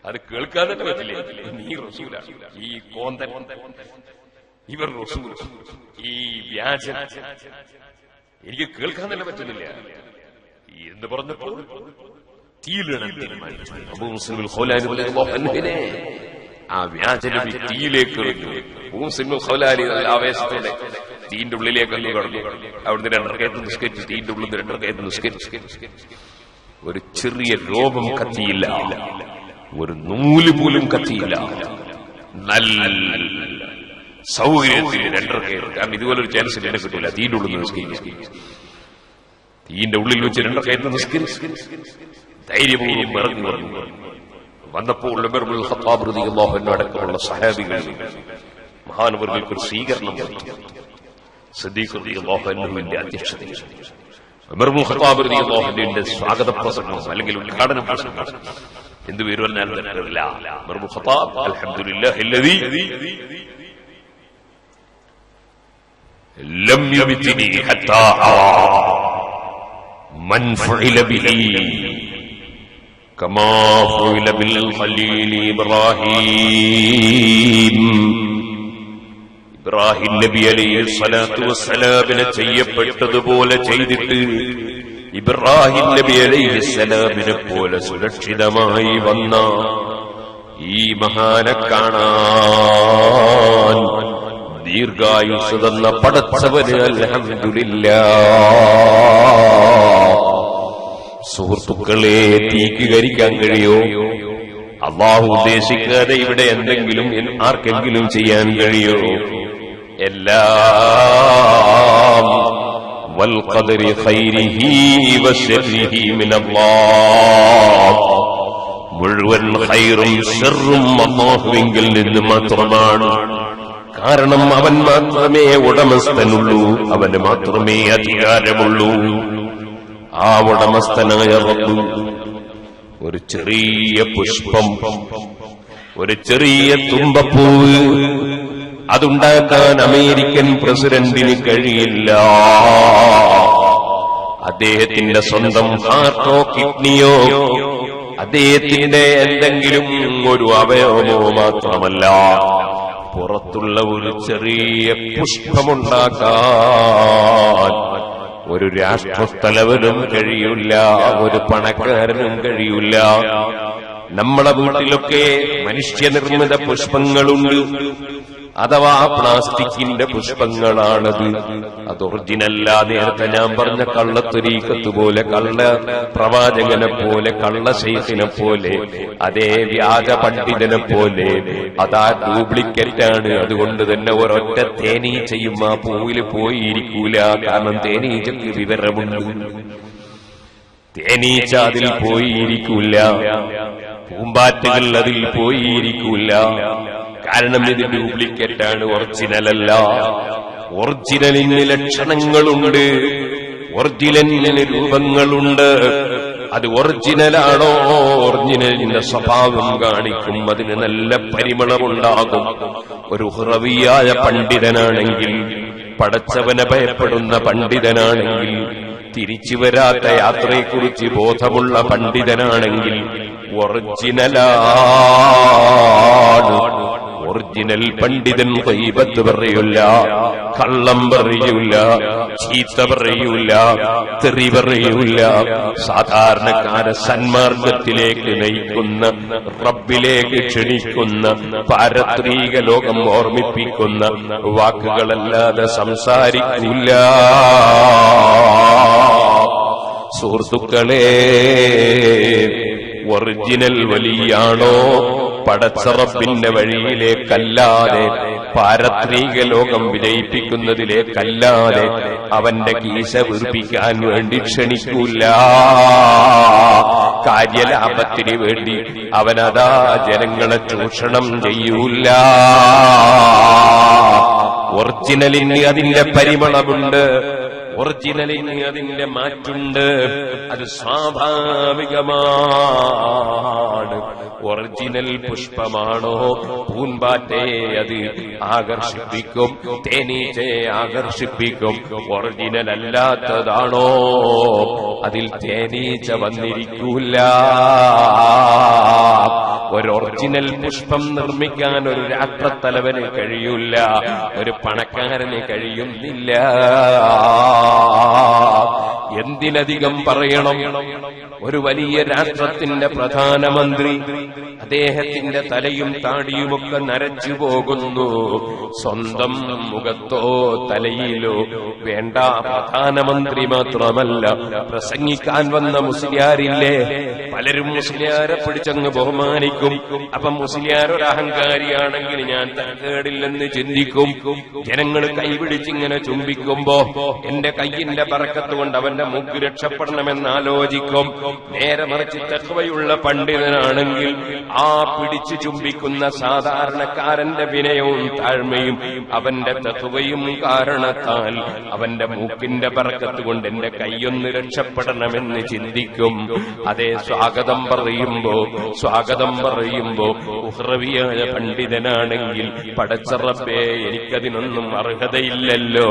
അത് കേൾക്കാൻ തന്നെ പറ്റില്ലേ? നീ റസൂലാണ്, ഈ കോന്തൻ, ഇവർ റസൂൽ, ഈ വ്യാജൻ, എനിക്ക് കേൾക്കാൻ തന്നെ പറ്റുന്നില്ല എന്ന് പറഞ്ഞപ്പോൾ തീയിലിടാൻ തീരുമാനിച്ചു. അബൂ മുസ്ലിം ഖൗലാനി റളിയല്ലാഹു അൻഹുവിനെ ആ വ്യാജനബി തീയിലേക്ക് എറിഞ്ഞു. അബൂ മുസ്ലിം ഖൗലാനി ആവേശത്തോടെ തീന്റെ ഉള്ളിലേക്ക് അങ്ങ് കടന്നു. അവിടുന്ന് 2 റകഅത്ത് നിസ്കരിച്ചു. തീന്റെ ഉള്ളിൽ 2 റകഅത്ത് നിസ്കരിച്ചു. ഒരു ചെറിയ രോമം കത്തിയില്ല, ഒരു നൂല് പോലും കത്തിയില്ല. നല്ല സൗകര്യത്തിൽ 2 റകഅത്ത്. കാരണം ഇതുപോലൊരു ചാൻസ് എന്നെ കിട്ടില്ല തീന്റെ ഉള്ളിൽ നിസ്കരിക്കാൻ. തീന്റെ ഉള്ളിൽ വെച്ച് 2 റക്അത്ത് നിസ്കരിച്ചു ധൈര്യപൂർവ്വം ഇറങ്ങി വന്നു. വന്നപ്പോൾ ഉമർ ഇബ്നുൽ ഖത്താബ് റളിയല്ലാഹു അൻഹു അടക്കമുള്ള സഹാബികൾ മഹാനവറുകൾക്ക് ഒരു സ്വീകരണം കൊടുത്തു. സിദ്ദീഖ് റളിയല്ലാഹു അൻഹുവിന്റെ അധ്യക്ഷതയിൽ ഉമർ ഇബ്നുൽ ഖത്താബ് റളിയല്ലാഹു അൻഹുവിന്റെ സ്വാഗത പ്രസംഗം അല്ലെങ്കിൽ ഉദ്ഘാടന പ്രസംഗം എന്ത് പേര് പറഞ്ഞാൽ തെറ്റില്ല. ഉമർ ഇബ്നുൽ ഖത്താബ് അൽഹംദുലില്ലാഹില്ലദീ ലം യബ്തിനി ഹത്താ മൻ ഫഇല ബിഹി കമാ ഫഇല ബിൽ ഖലീൽ ഇബ്രാഹിം നബി അലൈഹി സ്വലാത്തു വസ്സലാമിനെ ചെയ്യപ്പെട്ടതുപോലെ ചെയ്തിട്ട് ഇബ്രാഹിം നബി അലൈഹി സ്വലാമിനെ പോലെ സുരക്ഷിതമായി വന്ന ഈ മഹാനെ കാണാൻ ദീർഘായുസ് തന്ന പടച്ചവന് അൽഹംദുലില്ലാഹ്. സുഹൃത്തുക്കളെ, തീക്ക് കരിക്കാൻ കഴിയോ? അള്ളാഹു ഉദ്ദേശിക്കാതെ ഇവിടെ എന്തെങ്കിലും ആർക്കെങ്കിലും ചെയ്യാൻ കഴിയോ? എല്ലാം വൽ ഖദരി ഖൈരിഹി വശർരിഹി മിനല്ലാഹ്. മുഴുവൻ ഖൈറും ശർറും അല്ലാഹുവിങ്കിൽ നിന്ന് മാത്രമാണ്. കാരണം അവൻ മാത്രമേ ഉടമസ്ഥനുള്ളൂ, അവന് മാത്രമേ അധികാരമുള്ളൂ. ആ ഉടമസ്ഥനായ റബ്ബ് ഒരു ചെറിയ പുഷ്പം, ഒരു ചെറിയ തുമ്പപ്പൂവ് അതുണ്ടാക്കാൻ അമേരിക്കൻ പ്രസിഡന്റിന് കഴിയില്ല. അദ്ദേഹത്തിന്റെ സ്വന്തം ഹാർട്ടോ കിഡ്നിയോ അദ്ദേഹത്തിന്റെ എന്തെങ്കിലും ഒരു അവയവമോ മാത്രമല്ല, പുറത്തുള്ള ഒരു ചെറിയ പുഷ്പമുണ്ടാക്കാൻ ഒരു രാഷ്ട്രത്തലവനും കഴിയില്ല, ഒരു പണക്കാരനും കഴിയില്ല. നമ്മളെ വീട്ടിലൊക്കെ മനുഷ്യനിർമ്മിത പുഷ്പങ്ങളുണ്ട്, അഥവാ പ്ലാസ്റ്റിക്കിന്റെ പുഷ്പങ്ങളാണത്. അത് ഒറിജിനല്ല. നേരത്തെ ഞാൻ പറഞ്ഞ കള്ളത്തൊരീക്കത്ത് പോലെ, കള്ള പ്രവാചകനെ പോലെ, കള്ള ശൈഖിനെ പോലെ, അതേ വ്യാജ പണ്ഡിതനെ പോലെ അതാ ഡ്യൂപ്ലിക്കേറ്റാണ്. അതുകൊണ്ട് തന്നെ ഒരൊറ്റ തേനീച്ചയും ആ പൂവിൽ പോയിരിക്കൂല. കാരണം തേനീച്ചക്ക് വിവരമുണ്ട്, തേനീച്ച അതിൽ പോയിരിക്കൂല, പൂമ്പാറ്റകൾ അതിൽ പോയിരിക്കൂല. കാരണം ഇത് ഡ്യൂപ്ലിക്കേറ്റാണ്, ഒറിജിനലല്ല. ഒറിജിനലിന് ലക്ഷണങ്ങളുണ്ട്, ഒറിജിനലിന് രൂപങ്ങളുണ്ട്. അത് ഒറിജിനലാണോ? ഒറിജിനലിന്റെ സ്വഭാവം കാണിക്കും, അതിന് നല്ല പരിമളമുണ്ടാകും. ഒരു ഹുറവിയായ പണ്ഡിതനാണെങ്കിൽ, പടച്ചവനെ ഭയപ്പെടുന്ന പണ്ഡിതനാണെങ്കിൽ, തിരിച്ചു വരാത്ത യാത്രയെക്കുറിച്ച് ബോധമുള്ള പണ്ഡിതനാണെങ്കിൽ ഒറിജിനലാണ്. ഒറിജിനൽ പണ്ഡിതൻ ഗൈബത്ത് പറയൂല, കള്ളം പറയൂല, ചീത്ത പറയൂല, തെറി പറയൂല. സാധാരണക്കാരെ സന്മാർഗത്തിലേക്ക് നയിക്കുന്ന, റബ്ബിലേക്ക് ക്ഷണിക്കുന്ന, പാരത്രിക ലോകം ഓർമ്മിപ്പിക്കുന്ന വാക്കുകളല്ലാതെ സംസാരിക്കൂല. സുഹൃത്തുക്കളെ, ഒറിജിനൽ വലിയാണോ? പടച്ച റബ്ബിന്റെ വഴിയിലേക്കല്ലാതെ, പാരത്രിക ലോകം വിജയിപ്പിക്കുന്നതിലേക്കല്ലാതെ അവന്റെ കീശ വീർപ്പിക്കാൻ വേണ്ടി ക്ഷണിക്കൂല. കാര്യലാഭത്തിന് വേണ്ടി അവനതാ ജനങ്ങളെ ചൂഷണം ചെയ്യൂല. ഒറിജിനലിന് അതിന്റെ പരിമളമുണ്ട്, ഒറിജിനലിന് അതിന്റെ മാറ്റുണ്ട്. അത് സ്വാഭാവികമാണ്. ഒറിജിനൽ പുഷ്പമാണോ? പൂമ്പാറ്റയെ അത് ആകർഷിപ്പിക്കും, തേനീച്ചയെ ആകർഷിപ്പിക്കും. ഒറിജിനൽ അല്ലാത്തതാണോ? അതിൽ തേനീച്ച വന്നിരിക്കൂല. ഒരു ഒറിജിനൽ പുഷ്പം നിർമ്മിക്കാൻ ഒരു രാഷ്ട്രത്തലവന് കഴിയൂല, ഒരു പണക്കാരന് കഴിയുന്നില്ല. എന്തിനധികം പറയണം, ഒരു വലിയ രാഷ്ട്രത്തിന്റെ പ്രധാനമന്ത്രി അദ്ദേഹത്തിന്റെ തലയും താടിയുമൊക്കെ നരച്ചു പോകുന്നു. സ്വന്തം മുഖത്തോ തലയിലോ വേണ്ട, പ്രധാനമന്ത്രി മാത്രമല്ല, പ്രസംഗിക്കാൻ വന്ന മുസ്ലിയാരില്ലേ, പലരും മുസ്ലിയാരെ പിടിച്ചങ്ങ് ബഹുമാനിക്കും. അപ്പം മുസ്ലിയാർ ഒരു അഹങ്കാരിയാണെങ്കിൽ ഞാൻ തരക്കേടില്ലെന്ന് ചിന്തിക്കും. ജനങ്ങൾ കൈപിടിച്ചിങ്ങനെ ചുംബിക്കുമ്പോ എന്റെ കയ്യിന്റെ ബറക്കത്ത് കൊണ്ട് അവന്റെ മുഖം നമുക്ക് രക്ഷപ്പെടണമെന്ന് ആലോചിക്കും. നേരെ മറിച്ച് തഖ്വയുള്ള പണ്ഡിതനാണെങ്കിൽ ആ പിടിച്ചു ചുംബിക്കുന്ന സാധാരണക്കാരന്റെ വിനയവും താഴ്മയും അവന്റെ തഖ്വയും കാരണത്താൽ അവന്റെ മൂക്കിന്റെ ബർക്കത്ത് കൊണ്ട് എന്റെ കൈയൊന്ന് രക്ഷപ്പെടണമെന്ന് ചിന്തിക്കും. അതേ സ്വാഗതം പറയുമ്പോ ഉഹ്റവിയായ പണ്ഡിതനാണെങ്കിൽ പടച്ച റബ്ബേ എനിക്കതിനൊന്നും അർഹതയില്ലല്ലോ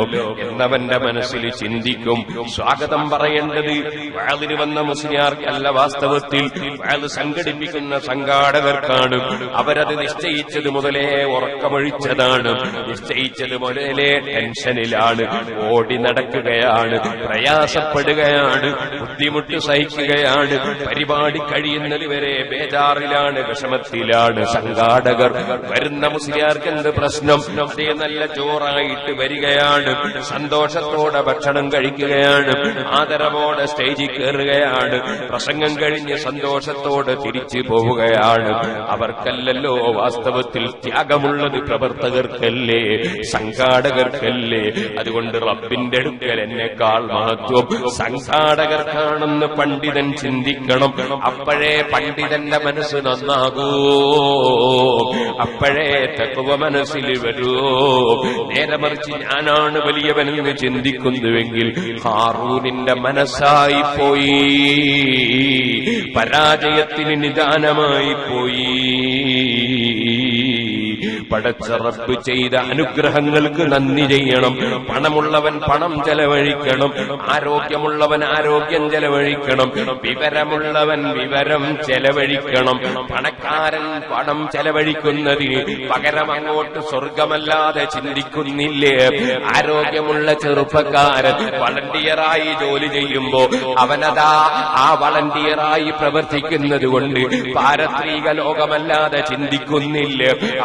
എന്നവന്റെ മനസ്സിൽ ചിന്തിക്കും. സ്വാഗതം പറയേണ്ടത് വഅദിന് വന്ന മുസ്ലിയാർക്കല്ല, വാസ്തവത്തിൽ വഅദ് സംഘടിപ്പിക്കുന്ന സംഘാടകർക്കാണ്. അവരത് നിശ്ചയിച്ചത് മുതലേ ഉറക്കമൊഴിച്ചതാണ്, നിശ്ചയിച്ചത് മുതലേ ടെൻഷനിലാണ്, ഓടി നടക്കുകയാണ്, പ്രയാസപ്പെടുകയാണ്, ബുദ്ധിമുട്ട് സഹിക്കുകയാണ്, പരിപാടി കഴിയുന്നത് വരെ ബേജാറിലാണ്, വിഷമത്തിലാണ്. സംഘാടകർ വരുന്ന മുസ്ലിയാർക്ക് എന്ത് പ്രശ്നം? അതേ നല്ല ചോറായിട്ട് വരികയാണ്, സന്തോഷത്തോടെ ഭക്ഷണം കഴിക്കുകയാണ്, ആദരവോടെ സ്റ്റേജിൽ കയറുകയാണ്, പ്രസംഗം കഴിഞ്ഞ് സന്തോഷത്തോടെ തിരിച്ചു പോവുകയാണ്. അവർക്കല്ലല്ലോ വാസ്തവത്തിൽ ത്യാഗമുള്ളത്, പ്രവർത്തകർക്കല്ലേ, സംഘാടകർക്കല്ലേ. അതുകൊണ്ട് റബ്ബിന്റെ അടുക്കൽ എന്നെക്കാൾ മഹത്വം സംഘാടകർക്കാണെന്ന് പണ്ഡിതൻ ചിന്തിക്കണം. അപ്പോഴേ പണ്ഡിതന്റെ മനസ്സ് നന്നാകൂ, അപ്പോഴേ തഖ്വ മനസ്സിൽ വരൂ. നേരെ മറിച്ച് ഞാനാണ് വലിയവനെന്ന് ചിന്തിക്കുന്നുവെങ്കിൽ ഹാറൂനിന്റെ മനസ്സായി പോയി, പരാജയത്തിന് നിദാനമായി പോയി. പടച്ച റബ്ബ് ചെയ്ത അനുഗ്രഹങ്ങൾക്ക് നന്ദി ചെയ്യണം. പണമുള്ളവൻ പണം ചെലവഴിക്കണം, ആരോഗ്യമുള്ളവൻ ആരോഗ്യം ചെലവഴിക്കണം, വിവരമുള്ളവൻ വിവരം ചെലവഴിക്കണം. പണക്കാരൻ പണം ചെലവഴിക്കുന്നതിന് പകരം അങ്ങോട്ട് സ്വർഗമല്ലാതെ ചിന്തിക്കുന്നില്ലേ? ആരോഗ്യമുള്ള ചെറുപ്പക്കാരൻ വളണ്ടിയറായി ജോലി ചെയ്യുമ്പോ അവനതാ ആ വളണ്ടിയറായി പ്രവർത്തിക്കുന്നത് കൊണ്ട് പാരത്രിക ലോകമല്ലാതെ ചിന്തിക്കുന്നില്ല,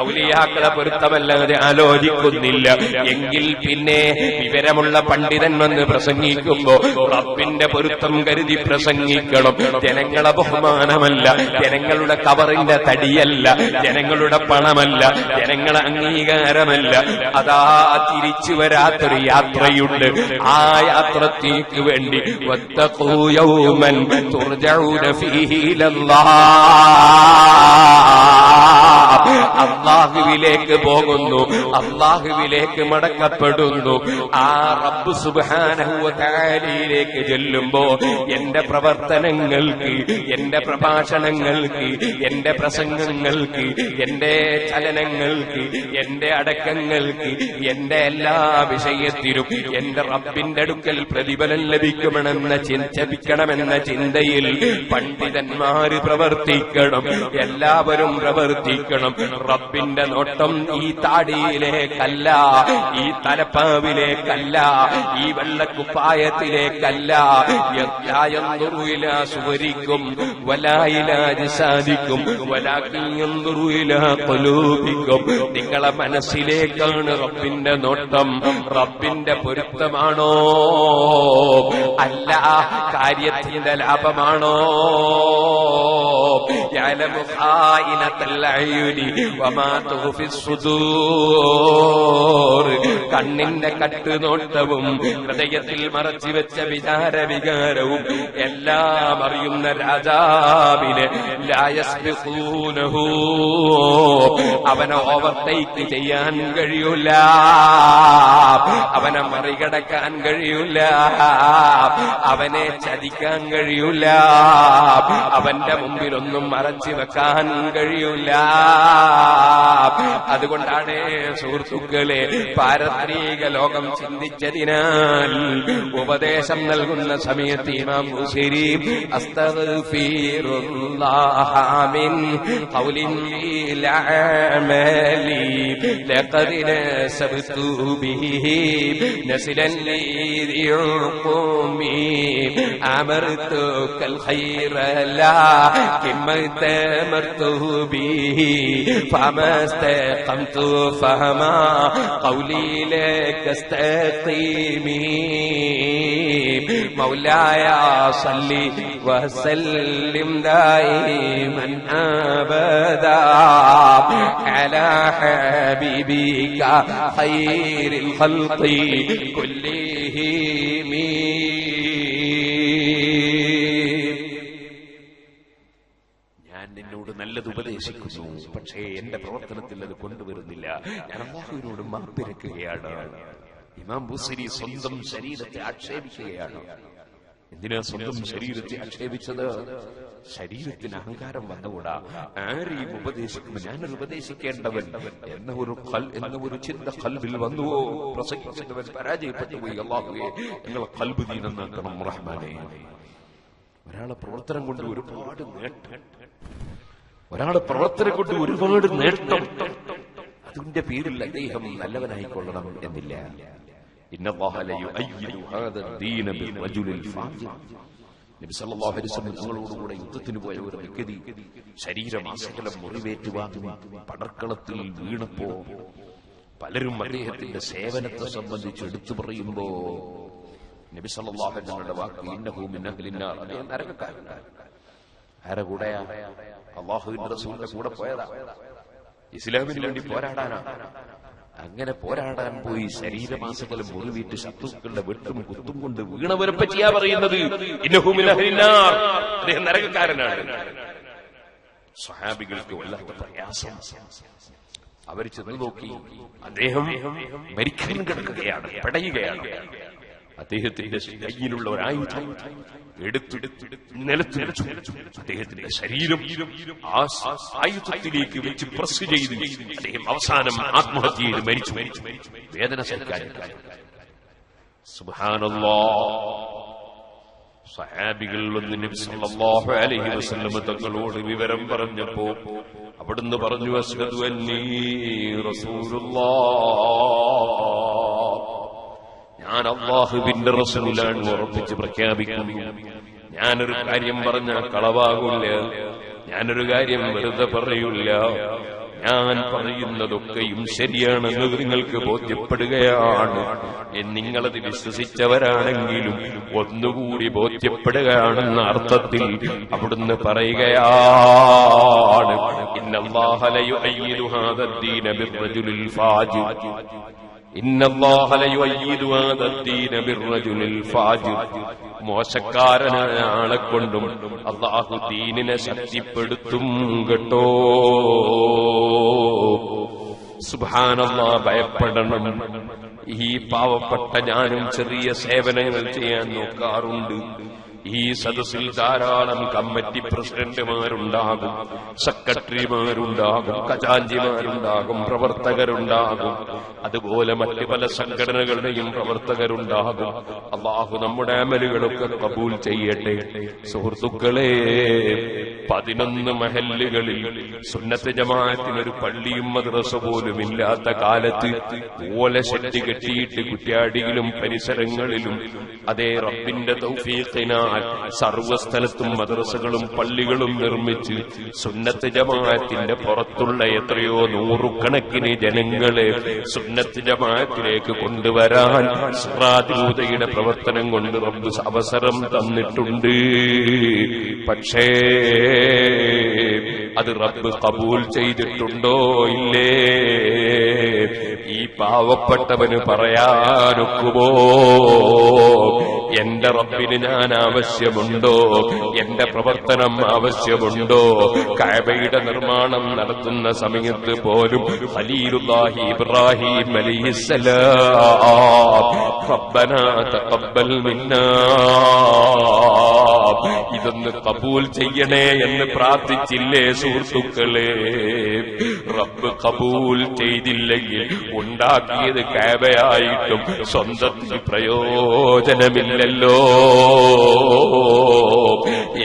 ഔലിയാക്കളെ പൊരുത്തമല്ലാതെ ആലോചിക്കുന്നില്ല. എങ്കിൽ പിന്നെ വിവരമുള്ള പണ്ഡിതൻ വന്ന് പ്രസംഗിക്കുമ്പോ റബ്ബിന്റെ പൊരുത്തം കരുതി പ്രസംഗിക്കണം. ജനങ്ങളെ ബഹുമാനമല്ല, ജനങ്ങളുടെ കവറിന്റെ തടിയല്ല, ജനങ്ങളുടെ പണമല്ല, ജനങ്ങളെ അംഗീകാരമല്ല. അതാ തിരിച്ചു വരാത്തൊരു യാത്രയുണ്ട്. ആ യാത്രത്തേക്ക് വേണ്ടി വത്തഖൂ യൗമൻ തുർജഊന ഫീഹി ഇലല്ലാഹ്, അല്ലാഹുവിലേക്ക് പോകുന്നു, അല്ലാഹുവിലേക്ക് മടക്കപ്പെടുന്നു. ആ റബ്ബ് സുബ്ഹാനഹു വ തആലയിലേക്ക് ചെല്ലുമ്പോ എന്റെ പ്രവർത്തനങ്ങൾക്ക്, എന്റെ പ്രഭാഷണങ്ങൾക്ക്, എന്റെ പ്രസംഗങ്ങൾക്ക്, എന്റെ ചലനങ്ങൾക്ക്, എന്റെ അടക്കങ്ങൾക്ക്, എന്റെ എല്ലാ വിഷയത്തിലും എന്റെ റബ്ബിന്റെ അടുക്കൽ പ്രതിഫലം ലഭിക്കണമെന്ന ചിന്തയിൽ പണ്ഡിതന്മാര് പ്രവർത്തിക്കണം, എല്ലാവരും പ്രവർത്തിക്കണം. റബ്ബിന്റെ നോട്ടം ഈ താടിയിലേക്കല്ല, ഈ തലപ്പാവിലേക്കല്ല, ഈ വെള്ളക്കുപ്പായത്തിലേക്കല്ല. സുവരിക്കും വലായിലാജിസാദിക്കും വലാക്കിയും നിങ്ങളെ മനസ്സിലേക്കാണ് റബ്ബിന്റെ നോട്ടം. റബ്ബിന്റെ പൊരുത്തമാണോ അല്ല കാര്യത്തിന്റെ ലാഭമാണോ? യഅലമു ഖായിനത്തൽ അയ്യുനി വമാ തുഖ്ഫി സുദൂർ. കണ്ണിന്റെ കട്ടുനോട്ടവും ഹൃദയത്തിൽ മറച്ചുവെച്ച വികാരവും എല്ലാം അറിയുന്ന രാജാവിനെ ലാ യസ്ബിഖൂനഹു, അവനെ ഓവർടേക്ക് ചെയ്യാൻ കഴിയൂല, അവനെ മറികടക്കാൻ കഴിയൂല, അവനെ ചതിക്കാൻ കഴിയൂല, അവന്റെ മുമ്പിലൊന്നും മറച്ചു വെക്കാൻ കഴിയൂല. അതുകൊണ്ടാണ് സുഹൃത്തുക്കളെ പാരത്രിക ലോകം ചിന്തിച്ചതിനാൽ ഉപദേശം നൽകുന്ന സമയത്ത് ഇമാം ബുഖാരി അസ്തഗ്ഫിറുല്ലാഹ മിൻ ഖൗലിൻ ലാ അമലി ലഖദ് നസബ്തു ബിഹി നസ്ലൻ ലിയുഖൂമി അമർതുകൽ ഖൈറ ലാ കിമ്മതമർതു ബിഹി ഫമസ്തഖംതു ഫഹമാ ഖൗലി ലക അസ്തഖീമി. മൗലായ സല്ലി വസല്ലിം ദായിമൻ അബദാ അലാ ഹബീബിക ഖൈറിൽ ഖൽഖി കുല്ലിഹിം. നല്ലത് ഉപദേശിക്കുന്നു, പക്ഷേ എന്റെ പ്രവർത്തനത്തിൽ അത് കൊണ്ടുവരുന്നില്ല. ഞാൻ അല്ലാഹുവിനോട് മാപ്പിരക്കുകയാണ്. ഇമാം ബുസ്രി സ്വന്തം ശരീരത്തെ ആക്ഷേപിക്കുകയാണ്. എന്തിനാ സ്വന്തം ശരീരത്തെ ആക്ഷേപിച്ചത്? ശരീരത്തിന് അഹങ്കാരം വന്നുകൂടാ. ആരെയും ഉപദേശിക്കുമ്പോൾ ഞാനൊരു ഉപദേശിക്കേണ്ടവൻ എന്ന ഒരു ചിന്ത ഖൽബിൽ വന്നുവോ? പ്രസംഗിക്കുന്നവൻ പരാജയപ്പെട്ടു പോയി. അല്ലാഹുവേ, ഞങ്ങളെ ഖൽബ് നീ നന്നാക്കണം റഹ്മാനേ. ഒരാളെ പ്രവർത്തനം കൊണ്ട് ഒരുപാട് നേട്ടം, അതിന്റെ പേരിൽ അദ്ദേഹം നല്ലവനായിക്കൊള്ളണം എന്നില്ല. നബി സല്ലല്ലാഹു അലൈഹി വസല്ലം ഞങ്ങളോടുകൂടെ യുദ്ധത്തിന് പോയ ഒരു വ്യക്തി ശരീരമാസകലം മുറിവേറ്റുവാങ്ങി പടർക്കളത്തിൽ വീണപ്പോ പലരും അദ്ദേഹത്തിന്റെ സേവനത്തെ സംബന്ധിച്ച് എടുത്തു പറയുമ്പോ നബി സല്ലല്ലാഹു അലൈഹി വസല്ലം വാക്ക് ഇന്നഹു മിൻ അഹ്ലിന്നാർ, അദ്ദേഹം നരകക്കാരനാണ്. ആരെ കൂടെയാ? അല്ലാഹുവിന്റെ റസൂലിന്റെ കൂടെ പോയതാ. ഇസ്ലാമിന് വേണ്ടി പോരാടാനാണ്. അങ്ങനെ പോരാടാൻ പോയി ശരീരമാസകലം മുറിവേറ്റ് ശത്രുക്കളുടെ വെട്ടും കുത്തും കൊണ്ട് വീണവരെ പറ്റിയാ പറയുന്നത്. ഇന്നഹു മിൻ അഹ്ലിന്നാർ, അദ്ദേഹം നരകക്കാരനാണ്. സ്വഹാബികൾക്ക് വല്ലാത്ത പ്രയാസം. അവർ ചെന്ന് നോക്കി, അദ്ദേഹം മരിക്കാൻ കിടക്കുകയാണ്, പടയുകയാണ്. അദ്ദേഹത്തിന്റെ കയ്യിലുള്ള ഒരായുധം എടുത്തെടുത്ത് നിലത്ത് വെച്ചു. അദ്ദേഹത്തിന്റെ ശരീരം ആ ആയുധത്തിലേക്ക് വെച്ച് പ്രസ് ചെയ്ത് അദ്ദേഹം അവസാനം ആത്മഹത്യ ചെയ്ത് മരിച്ചു. വേദന സഹിക്കാൻ. സുബ്ഹാനല്ലാഹ്. സഹാബികൾ വന്ന് നബി സല്ലല്ലാഹു അലൈഹി വസല്ലം തങ്ങളോട് വിവരം പറഞ്ഞപ്പോ അവിടുന്ന് പറഞ്ഞു, അശ്ഹദു അന്നീ റസൂലുള്ളാഹ്, ഞാൻ അല്ലാഹുവിന്റെ റസൂലാണ് ഉറപ്പിച്ച് പ്രഖ്യാപിക്കുന്നു. ഞാനൊരു കാര്യം പറഞ്ഞാൽ കളവാകില്ല, ഞാനൊരു കാര്യം വെറുതെ പറയൂല. ഞാൻ പറയുന്നതൊക്കെയും ശരിയാണെന്ന് നിങ്ങൾക്ക് ബോധ്യപ്പെടുകയാണ്. നിങ്ങളത് വിശ്വസിച്ചവരാണെങ്കിലും ഒന്നുകൂടി ബോധ്യപ്പെടുകയാണെന്ന അർത്ഥത്തിൽ അവിടുന്ന് പറയുകയാണ്, ഇന്നല്ലാഹ ലയുഅയ്യിദു ഹാദദ്ദീന ബിർറജുലിൽ ഫാജിർ, ഇന്നല്ലാഹ ലയുഅയ്യിദു ഹാദദ്ദീന ബിർറജുലിൽ ഫാജിർ. മോശക്കാരനായ ആളെ കൊണ്ടും അല്ലാഹു ദീനിനെ ശക്തിപ്പെടുത്തും കേട്ടോ. സുബ്ഹാനല്ലാഹ്. ഭയപ്പെടണം. ഈ പാവപ്പെട്ട ഞാനും ചെറിയ സേവനങ്ങൾ ചെയ്യാൻ നോക്കാറുണ്ട്. ഈ സദസ്സിൽ ധാരാളം കമ്മിറ്റി പ്രസിഡന്റുമാരുണ്ടാകും, സെക്രട്ടറിമാരുണ്ടാകും, ഖജാൻജിമാരുണ്ടാകും, പ്രവർത്തകരുണ്ടാകും. അതുപോലെ മറ്റ് പല സംഘടനകളുടെയും പ്രവർത്തകരുണ്ടാകും. അല്ലാഹു നമ്മുടെ അമലുകളൊക്കെ കബൂൽ ചെയ്യട്ടെ. സുഹൃത്തുക്കളെ, 11 മഹല്ലുകളിൽ സുന്നത്ത് ജമാഅത്തിനൊരു പള്ളിയും മദ്രസ പോലും ഇല്ലാത്ത കാലത്ത് ഓലശെട്ടി കെട്ടിയിട്ട് കുറ്റ്യാടിയിലും പരിസരങ്ങളിലും അതേ റബ്ബിന്റെ തൗഫീഖിനാൽ സർവ്വസ്ഥലത്തും മദ്രസകളും പള്ളികളും നിർമ്മിച്ച് സുന്നത്ത് ജമാഅത്തിന്റെ പുറത്തുള്ള എത്രയോ നൂറുകണക്കിന് ജനങ്ങളെ സുന്നത്ത് ജമാഅത്തിലേക്ക് കൊണ്ടുവരാൻ സിറാജുൽ പ്രവർത്തനം കൊണ്ട് റബ്ബ് അവസരം തന്നിട്ടുണ്ട്. പക്ഷേ അത് റബ്ബ് കബൂൽ ചെയ്തിട്ടുണ്ടോ ഇല്ലേ? ഈ പാവപ്പെട്ടവന് പറയാനൊക്കുമോ എന്റെ റബ്ബിന് ഞാൻ ആവശ്യമുണ്ടോ, എന്റെ പ്രവർത്തനം ആവശ്യമുണ്ടോ? കഅബയുടെ നിർമ്മാണം നടത്തുന്ന സമയത്ത് പോലും ഖലീലുല്ലാഹി ഇബ്രാഹിം അലൈഹിസ്സലാം റബ്ബനാ തഖബ്ബൽ മിന്നാ, ഇതൊന്ന് കബൂൽ ചെയ്യണേ എന്ന് പ്രാർത്ഥിച്ചില്ലേ സുഹൃത്തുക്കളെ? റബ്ബ് കബൂൽ ചെയ്തില്ലെങ്കിൽ ഉണ്ടാക്കിയത് കഅബയായിട്ടും സ്വന്തത്തിന് പ്രയോജനമില്ലല്ലോ.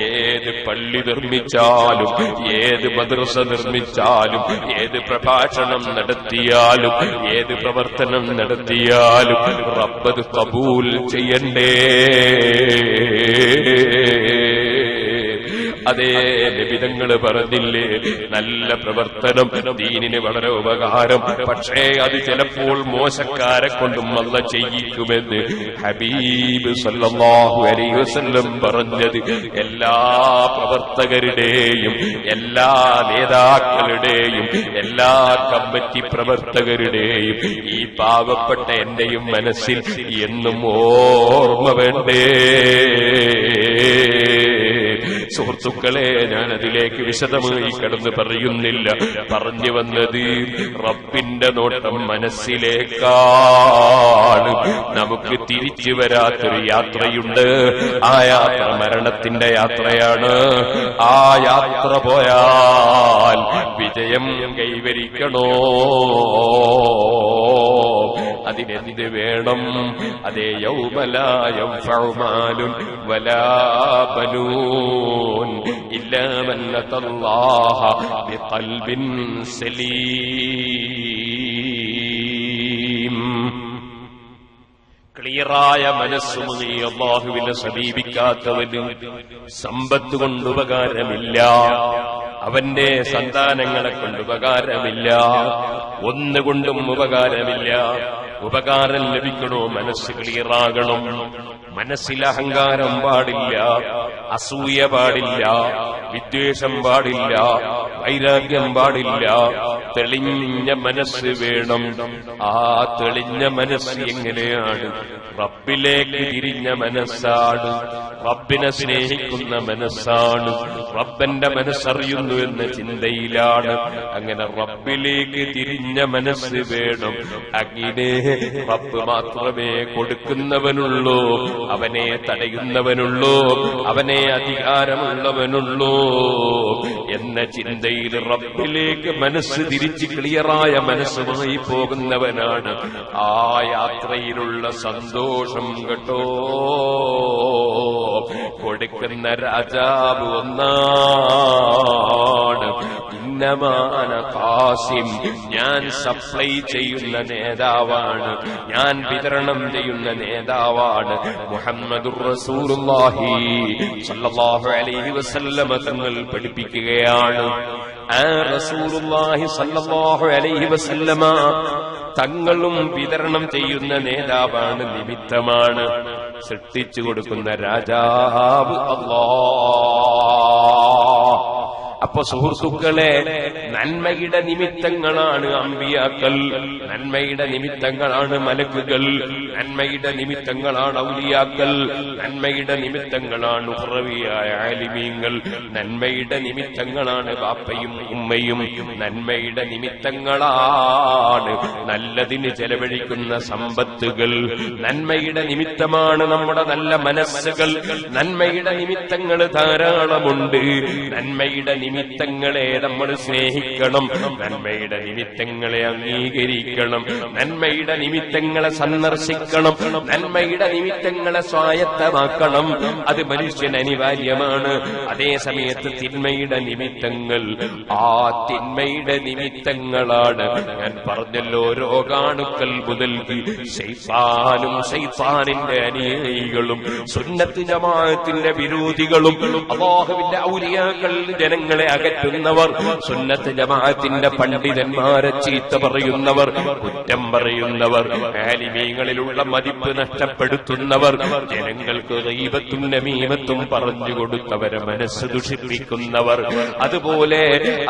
ഏത് പള്ളി നിർമ്മിച്ചാലും, ഏത് മദ്രസ നിർമ്മിച്ചാലും, ഏത് പ്രഭാഷണം നടത്തിയാലും, ഏത് പ്രവർത്തനം നടത്തിയാലും റബ്ബ് കബൂൽ ചെയ്യണ്ടേ? അതേ നബിതങ്ങൾ പറഞ്ഞില്ലേ, നല്ല പ്രവർത്തനം ദീനിന് വളരെ ഉപകാരം, പക്ഷേ അത് ചിലപ്പോൾ മോശക്കാരെ കൊണ്ടും അല്ല ചെയ്യിക്കുമെന്ന് ഹബീബ് സല്ലല്ലാഹു അലൈഹി വസല്ലം പറഞ്ഞത് എല്ലാ പ്രവർത്തകരുടെയും, എല്ലാ നേതാക്കളുടെയും, എല്ലാ കമ്മിറ്റി പ്രവർത്തകരുടെയും ഈ പാവപ്പെട്ട എന്റെയും മനസ്സിൽ എന്നും ഓർമ്മ വേണ്ടേ? സുഹൃത്തുക്കളെ, ഞാൻ അതിലേക്ക് വിശദമായി കടന്ന് പറയുന്നില്ല. പറഞ്ഞു വന്നത് റബ്ബിന്റെ നോട്ടം മനസ്സിലേക്കാണ്. നമുക്ക് തിരിച്ചു വരാത്തൊരു യാത്രയുണ്ട്. ആ യാത്ര മരണത്തിന്റെ യാത്രയാണ്. ആ യാത്ര പോയാൽ വിജയം കൈവരിക്കണോ? അതിനെന്ത് വേണം? അതേ യൗമലാ യൻഫഉ മാലുൻ വലാ ബനൂൻ ഇല്ലാ മൻ അത്തല്ലാഹ ബിഖൽബിൻ സലീം. ക്ലിയറായ മനസ്സുമായി അല്ലാഹുവിനെ സമീപിക്കാത്തവന് സമ്പത്ത് കൊണ്ട് ഉപകാരമില്ല, അവന്റെ സന്താനങ്ങളെ കൊണ്ട് ഉപകാരമില്ല, ഒന്നുകൊണ്ടും ഉപകാരമില്ല. ഉപകാരം ലഭിക്കണോ? മനസ്സ് ക്ലിയറാകണം. മനസ്സിൽ അഹങ്കാരം പാടില്ല, അസൂയ പാടില്ല, വിദ്വേഷം പാടില്ല, വൈരാഗ്യം പാടില്ല. തെളിഞ്ഞ മനസ്സ് വേണം. ആ തെളിഞ്ഞ മനസ്സ് എങ്ങനെയാണ്? റബ്ബിലേക്ക് തിരിഞ്ഞ മനസ്സാണ്, റബ്ബിനെ സ്നേഹിക്കുന്ന മനസ്സാണ്, റബ്ബന്റെ മനസ്സറിയുന്നു എന്ന ചിന്തയിലാണ്. അങ്ങനെ റബ്ബിലേക്ക് തിരിഞ്ഞ മനസ്സ് വേണം. അങ്ങനെ റബ്ബ് മാത്രമേ കൊടുക്കുന്നവനുള്ളൂ, അവനെ തടയുന്നവനുള്ളൂ, അവനെ അധികാരമുള്ളവനുള്ളൂ എന്ന ചിന്തയിൽ റബ്ബിലേക്ക് മനസ്സ് തിരിച്ച് ക്ലിയറായ മനസ്സുമായി പോകുന്നവനാണ് ആ യാത്രയിലുള്ള സന്തോഷം കേട്ടോ. കൊടുക്കുന്ന രാജാവ് ഒന്നാണ്. ഇന്നമാന ഖാസിം, ഞാൻ സപ്ലൈ ചെയ്യുന്ന നേതാവാണ്, ഞാൻ വിതരണം ചെയ്യുന്ന നേതാവാണ്. മുഹമ്മദുർ റസൂലുള്ളാഹി സ്വല്ലല്ലാഹു അലൈഹി വസല്ലമ തങ്ങൾ പഠിപ്പിക്കുകയാണ്. ആ റസൂലുള്ളാഹി സ്വല്ലല്ലാഹു അലൈഹി വസല്ലമ തങ്ങളും വിതരണം ചെയ്യുന്ന നേതാവാണ്, നിമിത്തമാണ്. സൃഷ്ടിച്ചു കൊടുക്കുന്ന രാജാവ് അല്ലാഹ്. അപ്പൊ സുഹൃത്തുക്കളെ, നന്മയുടെ നിമിത്തങ്ങളാണ് അമ്പിയാക്കൾ, നന്മയുടെ നിമിത്തങ്ങളാണ് മലക്കുകൾ, നന്മയുടെ നിമിത്തങ്ങളാണ് ഔലിയാക്കൾ, നന്മയുടെ നിമിത്തങ്ങളാണ് ഉഖ്റവിയായ ആലിമീങ്ങൾ, നന്മയുടെ നിമിത്തങ്ങളാണ് ബാപ്പയും ഉമ്മയും, നന്മയുടെ നിമിത്തങ്ങളാണ് നല്ലതിന് ചെലവഴിക്കുന്ന സമ്പത്തുകൾ, നന്മയുടെ നിമിത്തമാണ് നമ്മുടെ നല്ല മനസ്സുകൾ. നന്മയുടെ നിമിത്തങ്ങൾ ധാരാളമുണ്ട്. നന്മയുടെ നിമിത്തങ്ങളെ നമ്മൾ സ്നേഹിക്കണം, നന്മയുടെ നിമിത്തങ്ങളെ അംഗീകരിക്കണം, നന്മയുടെ നിമിത്തങ്ങളെ സന്ദർശിക്കണം, നന്മയുടെ നിമിത്തങ്ങളെ സ്വായത്തമാക്കണം. അത് മനുഷ്യന് അനിവാര്യമാണ്. അതേ സമയത്ത് തിന്മയുടെ നിമിത്തങ്ങൾ, ആ തിന്മയുടെ നിമിത്തങ്ങളാണ് ഞാൻ പറഞ്ഞല്ലോ, രോഗാണുക്കൾ മുതൽ ശൈത്താനും ശൈത്താനിന്റെ അനുയായികളും സുന്നത്ത് ജമാഅത്തിന്റെ വിരോധികളും അല്ലാഹുവിന്റെ ഔലിയാക്കൾ ജനങ്ങളെ അകറ്റുന്നവർ, സുന്നത്ത് ജമാഅത്തിന്റെ പണ്ഡിതന്മാരെ ചീത്ത പറയുന്നവർ, കുറ്റം പറയുന്നവർ, ആലിമീങ്ങളിലുള്ള മതിപ്പ് നഷ്ടപ്പെടുത്തുന്നവർ, ജനങ്ങൾക്ക് ഗീബത്തും നമീമത്തും പറഞ്ഞു കൊടുത്തവരെ മനസ്സ് ദുഷിപ്പിക്കുന്നവർ, അതുപോലെ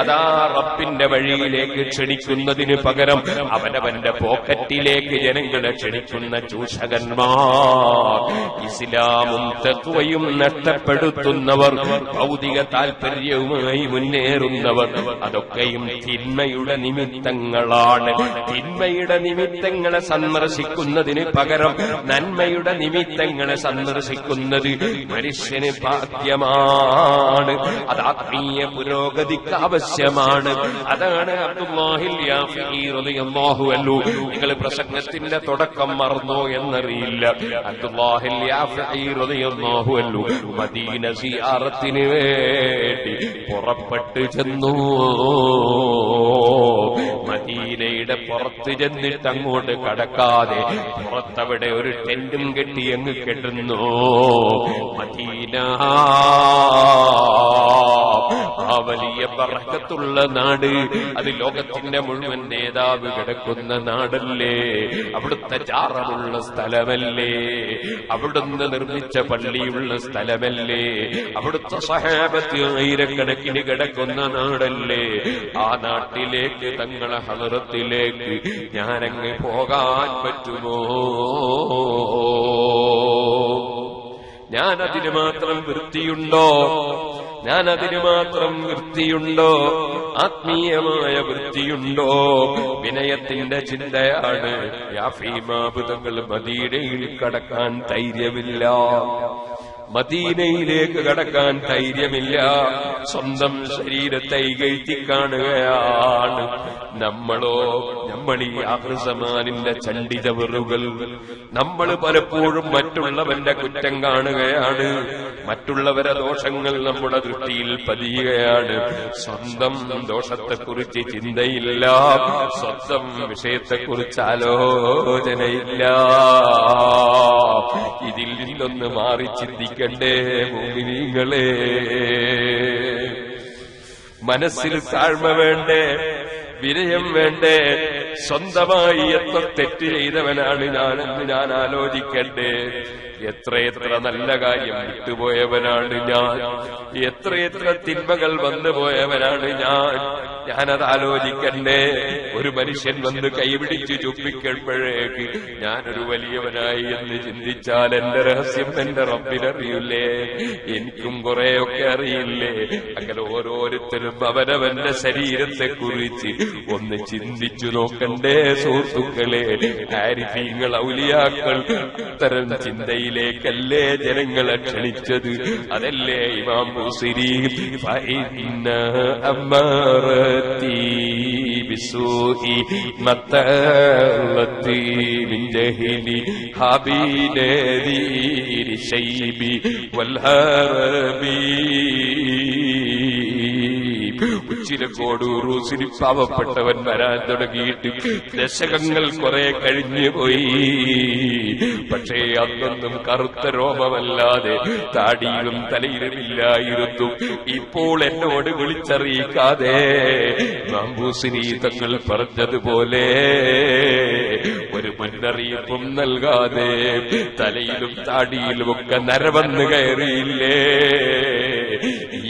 അതാ റബ്ബിന്റെ വഴിയിലേക്ക് ക്ഷണിക്കുന്നതിന് പകരം അവനവന്റെ പോക്കറ്റിലേക്ക് ജനങ്ങളെ ക്ഷണിക്കുന്ന ചൂഷകന്മാർ, ഇസ്ലാമും തഖ്വയും നഷ്ടപ്പെടുത്തുന്നവർ, ഭൗതിക താൽപര്യവുമായി മുന്നേറുന്നവർ, അതൊക്കെയും തിന്മയുടെ നിമിത്തങ്ങളാണ്. തിന്മയുടെ നിമിത്തങ്ങളെ സന്ദർശിക്കുന്നതിന് പകരം നന്മയുടെ നിമിത്തങ്ങളെ സന്ദർശിക്കുന്നത് മനുഷ്യന് ഭാഗ്യമാണ്. അത് ആത്മീയ പുരോഗതിക്ക് ആവശ്യമാണ്. അതാണ് അബ്ദുല്ലാഹിൽ യാഫിഈ റളിയല്ലാഹു അൻഹു. നിങ്ങൾ പ്രസംഗത്തിന്റെ തുടക്കം മറന്നോ എന്നറിയില്ല. അബ്ദുല്ലാഹിൽ യാഫിഈ റളിയല്ലാഹു അൻഹു മദീന സിയാറത്തിന് വേണ്ടി പുറപ്പെട്ടു ചെന്നു. മദീനയുടെ പുറത്ത് ചെന്നിട്ട് അങ്ങോട്ട് കടക്കാതെ പുറത്തവിടെ ഒരു ടെന്റും കെട്ടി അങ്ങ് കെട്ടുന്നു. മദീന ആ വലിയ ബറക്കത്തുള്ള നാട്, അത് ലോകത്തിന്റെ മുഴുവൻ നേതാവ് കിടക്കുന്ന നാടല്ലേ, അവിടുത്തെ ചാറമുള്ള സ്ഥലമല്ലേ, അവിടുന്ന് നിർമ്മിച്ച പള്ളിയുള്ള സ്ഥലമല്ലേ, അവിടുത്തെ സഹാബത്ത് ആയിരക്കണക്കിന് കിടക്കുന്ന നാടല്ലേ. ആ നാട്ടിലേക്ക് തങ്ങളെ ഹളറത്തിലേക്ക് ഞാനങ്ങ് പോകാൻ പറ്റുമോ? ഞാനതിന് മാത്രം വൃത്തിയുണ്ടോ? ഞാൻ അതിന് മാത്രം വൃത്തിയുണ്ടോ? ആത്മീയമായ വൃത്തിയുണ്ടോ? വിനയത്തിന്റെ ചിന്തയാണ്. യാഫീമാബുദങ്ങൾ മദീനയിൽ കടക്കാൻ ധൈര്യമില്ല, മദീനയിലേക്ക് കടക്കാൻ ധൈര്യമില്ല. സ്വന്തം ശരീരത്തെ ഇകഴ്ത്തി കാണുകയാണ്. നമ്മൾ ഈ ആഹ്സമാനിന്റെ ചണ്ഡിതവറുകൾ. നമ്മൾ പലപ്പോഴും മറ്റുള്ളവന്റെ കുറ്റം കാണുകയാണ്, മറ്റുള്ളവരെ ദോഷങ്ങൾ നമ്മുടെ ദൃഷ്ടിയിൽ പതിയുകയാണ്. സ്വന്തം ദോഷത്തെക്കുറിച്ച് ചിന്തയില്ല, സ്വന്തം വിഷയത്തെക്കുറിച്ച് ആലോചനയില്ല. ഇതിൽ നിന്നൊന്ന് മാറി ചിന്തിക്കണ്ടേ മുഅ്മിനീങ്ങളെ? മനസ്സിൽ താഴ്മ വേണ്ടേ? വിനയം വേണ്ടേ? സ്വന്തമായി എത്ര തെറ്റ് ചെയ്തവനാണ് ഞാനെന്ന് ഞാൻ ആലോചിക്കണ്ടേ? എത്രയെത്ര നല്ല കാര്യം വിട്ടുപോയവനാണ് ഞാൻ, എത്രയെത്ര തിന്മകൾ വന്നുപോയവനാണ് ഞാനത് ആലോചിക്കണ്ടേ? ഒരു മനുഷ്യൻ വന്ന് കൈപിടിച്ച് ചുപ്പിക്കുമ്പോഴേക്ക് ഞാനൊരു വലിയവനായി എന്ന് ചിന്തിച്ചാൽ എന്റെ രഹസ്യം എന്റെ റബ്ബിനറിയില്ലേ? എനിക്കും കുറെയൊക്കെ അറിയില്ലേ? അങ്ങനെ ഓരോരുത്തരും അവനവന്റെ ശരീരത്തെക്കുറിച്ച് ഒന്ന് ചിന്തിച്ചു നോക്കണ്ടേ സുഹൃത്തുക്കളെ? ആരിഫീങ്ങൾ, ഔലിയാക്കൾ അത്തരം ചിന്തയിലേക്കല്ലേ ജനങ്ങളെ ക്ഷണിച്ചത്? അതല്ലേ ഇമാം ബുസീരി ഫഇന്ന അമ്മാറതി ബിസൂഇ മത്തലതി മിൻ ജഹലി ഹബീനദീരി ശൈബി വൽ ഹറബി. ഉച്ചിലക്കോട് ഉറൂസിൽ പാവപ്പെട്ടവൻ വരാൻ തുടങ്ങിയിട്ട് ദശകങ്ങൾ കുറെ കഴിഞ്ഞുപോയി. പക്ഷേ അന്നൊന്നും കറുത്ത രോമമല്ലാതെ താടിയിലും തലയിലുമില്ലായിരുന്നു. ഇപ്പോൾ എന്നോട് വിളിച്ചറിയിക്കാതെ മാമ്പൂസിനി തങ്ങൾ പറഞ്ഞതുപോലെ ഒരു മുന്നറിയിപ്പും നൽകാതെ തലയിലും താടിയിലുമൊക്കെ നരവന്ന് കയറിയില്ലേ?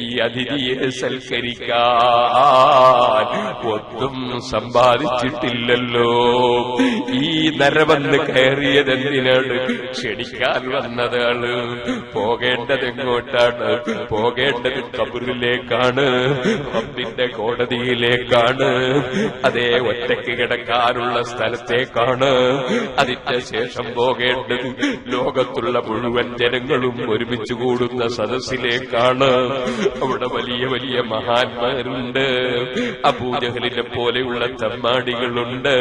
ഈ അതിഥിയെ സൽക്കരിക്കാൻ ഒന്നും സമ്പാദിച്ചിട്ടില്ലല്ലോ. ഈ നരവന്ന് കയറിയതെന്തിനാണ്? ക്ഷണിക്കാൻ വന്നതാണ്. പോകേണ്ടത് എങ്ങോട്ടാണ്? പോകേണ്ടത് ഖബറിലേക്കാണ്, റബ്ബിന്റെ കോടതിയിലേക്കാണ്. അതേ ഒറ്റയ്ക്ക് കിടക്കാനുള്ള സ്ഥലത്തേക്കാണ്. അതിന്റെ ശേഷം പോകേണ്ടത് ലോകത്തുള്ള മുഴുവൻ ജനങ്ങളും ഒരുമിച്ച് കൂടുന്ന സദസ്സിലേക്കാണ്. അവിടെ വലിയ വലിയ മഹാന്മാരുണ്ട്, അബൂജഹലിനെ പോലെയുള്ള തമ്മാടികളുണ്ട്.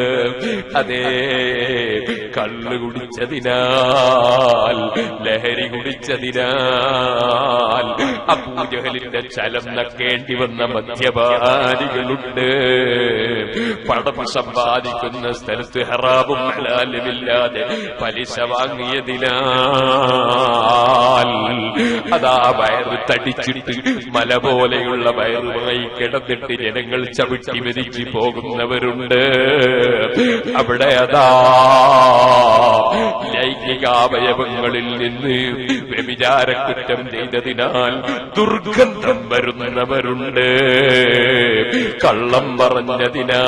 അതേ കള്ള് കുടിച്ചതിനാൽ, ലഹരി കുടിച്ചതിനാൽ അബൂജഹലിന്റെ ചലം നക്കേണ്ടി വന്ന മദ്യപാനികളുണ്ട്. പണം സമ്പാദിക്കുന്ന സ്ഥലത്ത് ഹറാമും ഹലാലുമില്ലാതെ പലിശ വാങ്ങിയതിനാൽ അതാ വയറ് തടിച്ചിട്ട് മല പോലെയുള്ള വയറുമായി കിടന്നിട്ട് ജനങ്ങൾ ചവിട്ടി മെതിച്ചു പോകുന്നവരുണ്ട്. അവിടെ അതാ ലൈംഗികാവയവങ്ങളിൽ നിന്ന് വ്യഭിചാരക്കുറ്റം ചെയ്തതിനാൽ ദുർഗന്ധം വരുന്നവരുണ്ട്. കള്ളം പറഞ്ഞതിനാൽ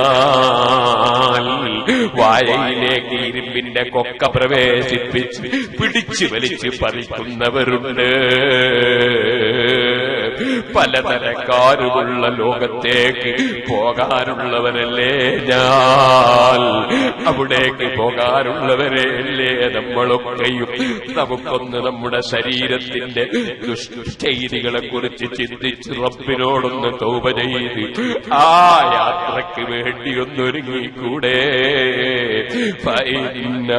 വായയിലേക്ക് ഇരുമ്പിന്റെ കൊക്ക പ്രവേശിപ്പിച്ച് പിടിച്ചു വലിച്ച് പറിക്കുന്നവരുണ്ട്. പലതരക്കാരുമുള്ള ലോകത്തേക്ക് പോകാനുള്ളവരല്ലേ ഞാൻ? അവിടേക്ക് പോകാനുള്ളവരല്ലേ നമ്മളൊക്കെയും? നമുക്കൊന്ന് നമ്മുടെ ശരീരത്തിന്റെ ദുഷ്ചെയ്തികളെ കുറിച്ച് ചിന്തിച്ച് റബ്ബിനോടൊന്ന് തൗബ ചെയ്ത് ആ യാത്രയ്ക്ക് വേണ്ടി ഒന്നൊരുങ്ങിക്കൂടെ? ഫഇന്ന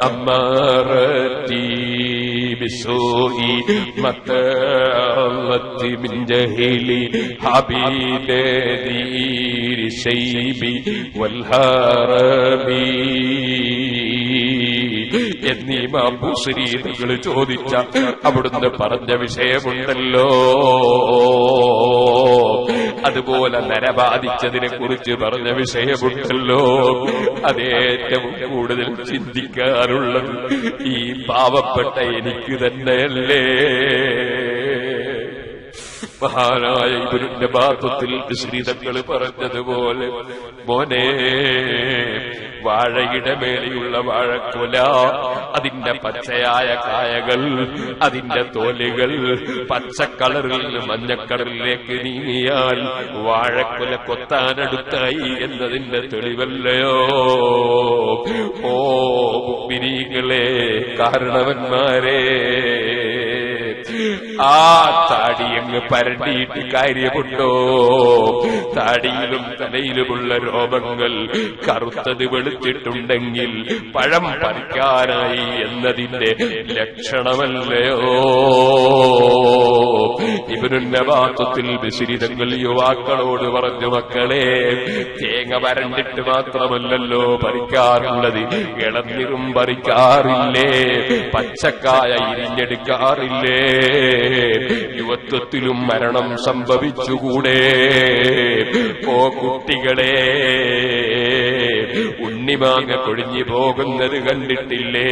അമ്മാറതി ബിസൂഇ മത്തലതി മിൻ ജഹലി ഹബീനദീരി ശൈബി വൽ ഹറബി എന്നീ ഇമാം ബുസ്രി തങ്ങൾ ചോദിച്ച അവിടുന്ന് പറഞ്ഞ വിഷയമുണ്ടല്ലോ. അതുപോലെ നരബാധിച്ചതിനെ കുറിച്ച് പറഞ്ഞ വിഷയമുണ്ടല്ലോ. അതേറ്റവും കൂടുതൽ ചിന്തിക്കാറുള്ളത് ഈ പാവപ്പെട്ട എനിക്ക് തന്നെയല്ലേ? മഹാനായ ഇബ്നുന്റെ ബാത്തുൽ ബിസ്രിതങ്ങൾ പറഞ്ഞതുപോലെ, മോനെ, വാഴയുടെ മേലെയുള്ള വാഴക്കുല, അതിന്റെ പച്ചയായ കായകൾ, അതിന്റെ തോലുകൾ പച്ചക്കളറിൽ നിന്ന് മഞ്ഞക്കളറിലേക്ക് നീങ്ങിയാൽ വാഴക്കുല കൊത്താനടുത്തായി എന്നതിന്റെ തെളിവല്ലയോ? ഓ മുഅ്മിനീങ്ങളെ, കാരണവന്മാരെ, ആ താടിയങ്ങ് പരണ്ടിയിട്ട് കാര്യമുണ്ടോ? താടിയിലും തലയിലുമുള്ള രോമങ്ങൾ കറുത്തത് വെളുത്തിട്ടുണ്ടെങ്കിൽ പഴം പറിക്കാനായി എന്നതിന്റെ ലക്ഷണമല്ലയോ? ഇബ്നുന്റെ ബാത്തുൽ ബിസ്രിതങ്ങൾ യുവാക്കളോട് പറഞ്ഞു, മക്കളെ, തേങ്ങ വരണ്ടിട്ട് മാത്രമല്ലല്ലോ പറിക്കാറുള്ളത്, ഇളനീരും പറിക്കാറില്ലേ, പച്ചക്കായ ഇരിഞ്ഞെടുക്കാറില്ലേ? യുവത്വത്തിലും മരണം സംഭവിച്ചുകൂടെ? ഓ കുട്ടികളെ, ഉണ്ണിമാങ്ങ കൊഴിഞ്ഞു പോകുന്നത് കണ്ടിട്ടില്ലേ?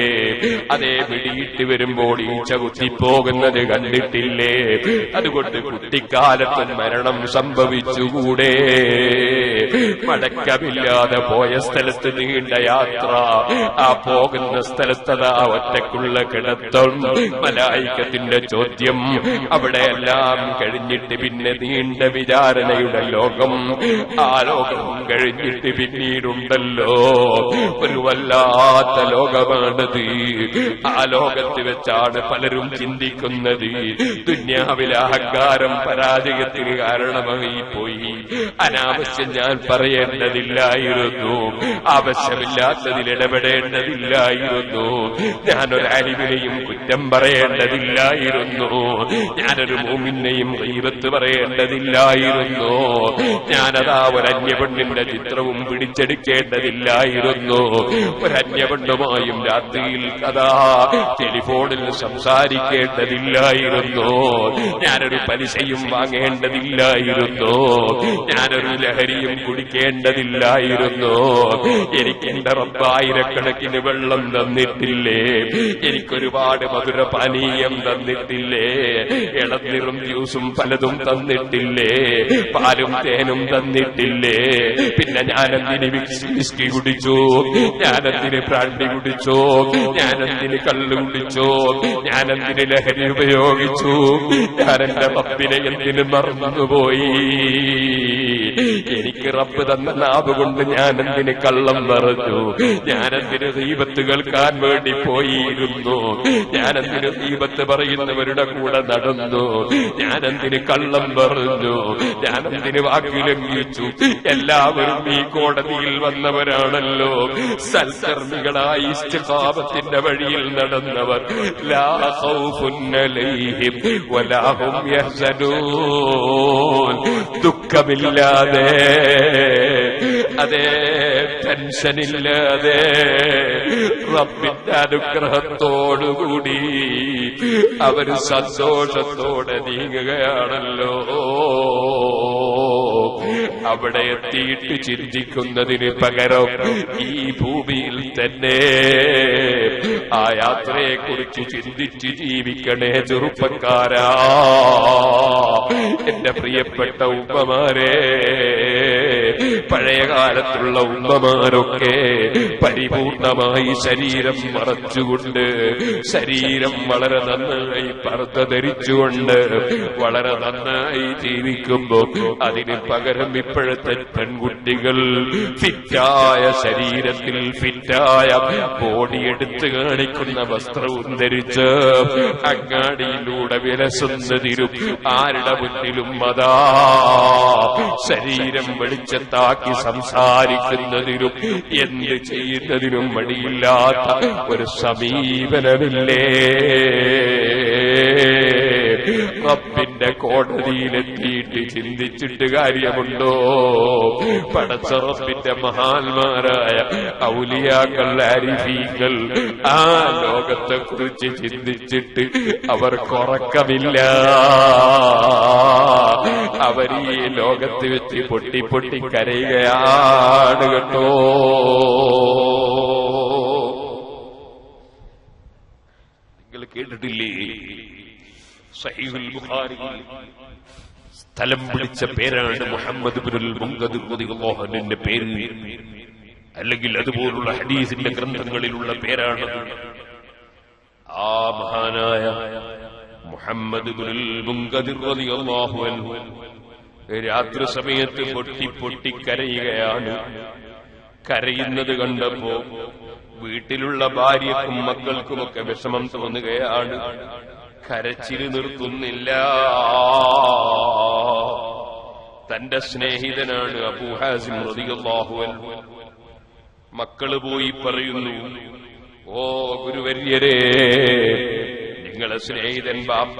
അതേ പിടിയിട്ട് വരുമ്പോൾ ഈച്ച കുത്തിപ്പോകുന്നത് കണ്ടിട്ടില്ലേ? അതുകൊണ്ട് കുട്ടിക്കാലത്ത് മരണം സംഭവിച്ചുകൂടെ? മടക്കമില്ലാതെ പോയ സ്ഥലത്ത് നീണ്ട യാത്ര, ആ പോകുന്ന സ്ഥലത്തതാ ഒറ്റക്കുള്ള കിടത്തം, മലായികത്തിന്റെ ചോദ്യം, അവിടെയെല്ലാം കഴിഞ്ഞിട്ട് പിന്നെ നീണ്ട വിചാരണയുടെ ലോകം, ആ ലോകം കഴിഞ്ഞിട്ട് പിന്നീടുണ്ടല്ലോ ഒരു വല്ലാത്ത ലോകമാണത്. ആ ലോകത്ത് വെച്ചാണ് പലരും ചിന്തിക്കുന്നത്, ദുന്യാവിലെ അഹങ്കാരം പരാജയത്തിന് കാരണമായി പോയി, അനാവശ്യം ഞാൻ പറയേണ്ടതില്ലായിരുന്നു, ആവശ്യമില്ലാത്തതിൽ ഇടപെടേണ്ടതില്ലായിരുന്നു, ഞാനൊരു അലിമിനെയും കുറ്റം പറയേണ്ടതില്ലായിരുന്നു, ഞാനൊരു മുഅ്മിനെയും ഗീബത്ത് പറയേണ്ടതില്ലായിരുന്നു, ഞാനതാ ഒരു അന്യപെണ്ണിന്റെ ചിത്രവും പിടിച്ചെടുക്കേണ്ടതില്ലായിരുന്നു, ഒരു അന്യപെണ്ണുമായും രാത്രിയിൽ കഥാ ടെലിഫോണിൽ സംസാരിക്കേണ്ടതില്ലായിരുന്നു, ഞാനൊരു പലിശയും വാങ്ങേണ്ടതില്ലായിരുന്നു, ഞാനൊരു ലഹരിയും കുടിക്കേണ്ടതില്ലായിരുന്നു. എനിക്ക് എന്റെ റബ്ബ് ആയിരക്കണക്കിന് വെള്ളം തന്നിട്ടില്ലേ? എനിക്കൊരുപാട് മധുരപാനീയം തന്നിട്ടില്ലേ? ഇളനീറും ജ്യൂസും പലതും തന്നിട്ടില്ലേ? പാലും തേനും തന്നിട്ടില്ലേ? പിന്നെ ഞാനെന്തിന് വിസ്കി കുടിച്ചു? ഞാനെന്തിന് ബ്രാൻഡി കുടിച്ചു? ഞാനെന്തിന് കള്ള് കുടിച്ചു? ഞാനെന്തിന് ലഹരി ഉപയോഗിച്ചു? ഞാനെന്റെ റബ്ബിനെ എന്തിന് മറന്നുപോയി? എനിക്ക് റബ്ബ് തന്ന നാവ് കൊണ്ട് ഞാനെന്തിന് കള്ളം പറഞ്ഞു? ഞാനെന്തിന് ഗീബത്ത് കേൾക്കാൻ വേണ്ടി പോയിരുന്നു? ഞാനെന്തിന് ഗീബത്ത് പറയുന്നവരുടെ കൂടെ നടന്നു? ഞാനെന്തിന് കള്ളം പറഞ്ഞു? ഞാനെന്തിന് വാക്ക് ലംഘിച്ചു? എല്ലാവരും ഈ കോടതിയിൽ വന്നവരാണല്ലോ, സൽക്കർമ്മികളായി ഇസ്തിഖാമത്തിന്റെ വഴിയിൽ നടന്നവർ. ലാ ഖൗഫുൻ അലൈഹിം വലാ ഹും യഹ്സനൂൻ, ദുഃഖമില്ലാതെ, അതേ ടെൻഷനില്ലാതെ, റബ്ബിന്റെ അനുഗ്രഹത്തോടുകൂടി അവര് സന്തോഷത്തോടെ നീങ്ങുകയാണല്ലോ. അവിടെ എത്തിയിട്ട് ചിന്തിക്കുന്നതിന് പകരം ഈ ഭൂമിയിൽ തന്നെ ആ യാത്രയെക്കുറിച്ച് ചിന്തിച്ച് ജീവിക്കണേ ചെറുപ്പക്കാരാ, എന്റെ പ്രിയപ്പെട്ട ഉമ്മമാരെ. പഴയകാലത്തുള്ള ഉമ്മമാരൊക്കെ പരിപൂർണമായി ശരീരം മറച്ചുകൊണ്ട്, ശരീരം വളരെ നന്നായി പർദ്ദ ധരിച്ചുകൊണ്ട് വളരെ നന്നായി ജീവിക്കുമ്പോ അതിന് പകരം ഇപ്പോഴത്തെ പെൺകുട്ടികൾ ഫിറ്റായ ശരീരത്തിൽ ഫിറ്റായ ബോഡി എടുത്തു കാണിക്കുന്ന വസ്ത്രവും ധരിച്ച് അങ്ങാടിയിലൂടെ വിലസുന്നതിനും ആരുടെ മുന്നിലും അതാ ശരീരം വെളിച്ചത്താക്കി സംസാരിക്കുന്നതിനും എന്ത് ചെയ്യുന്നതിനും മടിയില്ലാത്ത ഒരു സമീപനമില്ലേ? റബ്ബിന്റെ കോടതിയിലെത്തിയിട്ട് ചിന്തിച്ചിട്ട് കാര്യമുണ്ടോ? പടച്ച റബ്ബിന്റെ മഹാന്മാരായ ഔലിയാക്കൾ, ആരിഫീങ്ങൾ ആ ലോകത്തെ കുറിച്ച് ചിന്തിച്ചിട്ട് അവർക്കുറക്കമില്ല. അവർ ഈ ലോകത്ത് വെച്ച് പൊട്ടി പൊട്ടി കരയുകയാണ് കേട്ടോ. നിങ്ങൾ കേട്ടിട്ടില്ലേ? സഹീഹുൽ ബുഖാരിയിൽ സ്ഥലം വിളിച്ച പേരാണ് മുഹമ്മദ് ഇബ്നുൽ മുൻകദിർ റളിയല്ലാഹു അൻഹുവിന്റെ പേര്, അല്ലെങ്കിൽ അതുപോലുള്ള ഹദീസിന്റെ ഗ്രന്ഥങ്ങളിലുള്ള പേരാണ്. ആ മഹാനായ മുഹമ്മദ് ഇബ്നുൽ മുൻകദിർ റളിയല്ലാഹു അൻഹു രാത്രി സമയത്ത് പൊട്ടി പൊട്ടി കരയുകയാണ്. കരയുന്നത് കണ്ടപ്പോ വീട്ടിലുള്ള ഭാര്യക്കും മക്കൾക്കുമൊക്കെ വിഷമം തോന്നുകയാണ്. കരച്ചില് നിർത്തുന്നില്ല. തന്റെ സ്നേഹിതനാണ് അബൂ ഹാസിം റളിയല്ലാഹു അൻഹു. മക്കള് പോയി പറയുന്നു, ഓ ഗുരുവര്യരേ, നിങ്ങളെ സ്നേഹിതൻ ബാപ്പ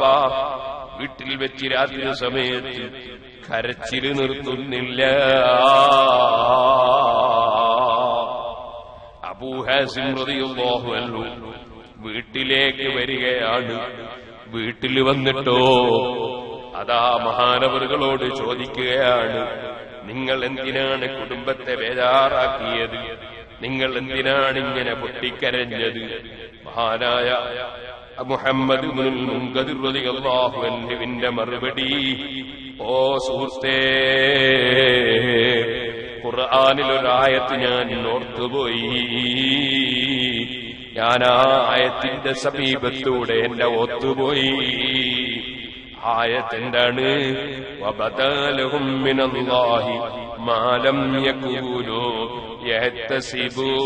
വീട്ടിൽ വെച്ച് രാത്രി സമയത്ത് കരച്ചില് നിർത്തുന്നില്ല. അബൂ ഹാസിം റളിയല്ലാഹു അൻഹു വീട്ടിലേക്ക് വരികയാണ്. വീട്ടിൽ വന്നിട്ടോ അതാ മഹാനവറുകളോട് ചോദിക്കുകയാണ്, നിങ്ങൾ എന്തിനാണ് കുടുംബത്തെ ബേജാറാക്കിയത്? നിങ്ങൾ എന്തിനാണ് ഇങ്ങനെ പൊട്ടിക്കരഞ്ഞത്? മഹാനായ മുഹമ്മദ് ഇബ്നുൽ മുൻകദിർ റളിയല്ലാഹു അൻഹുവിന്റെ മറുപടി, ഓ സുഹൃത്തേ, ഖുർആനിലൊരായത്ത് ഞാൻ ഓർത്തുപോയി. ഞാൻ ആ ആയത്തിന്റെ സമീപത്തൂടെ എന്നെ ഒത്തുപോയി. ആയത്ത് എന്താണ്? വബദലഹും മിനല്ലാഹി മാ ലം യകൂനൂ യഹ്തസിബൂൻ.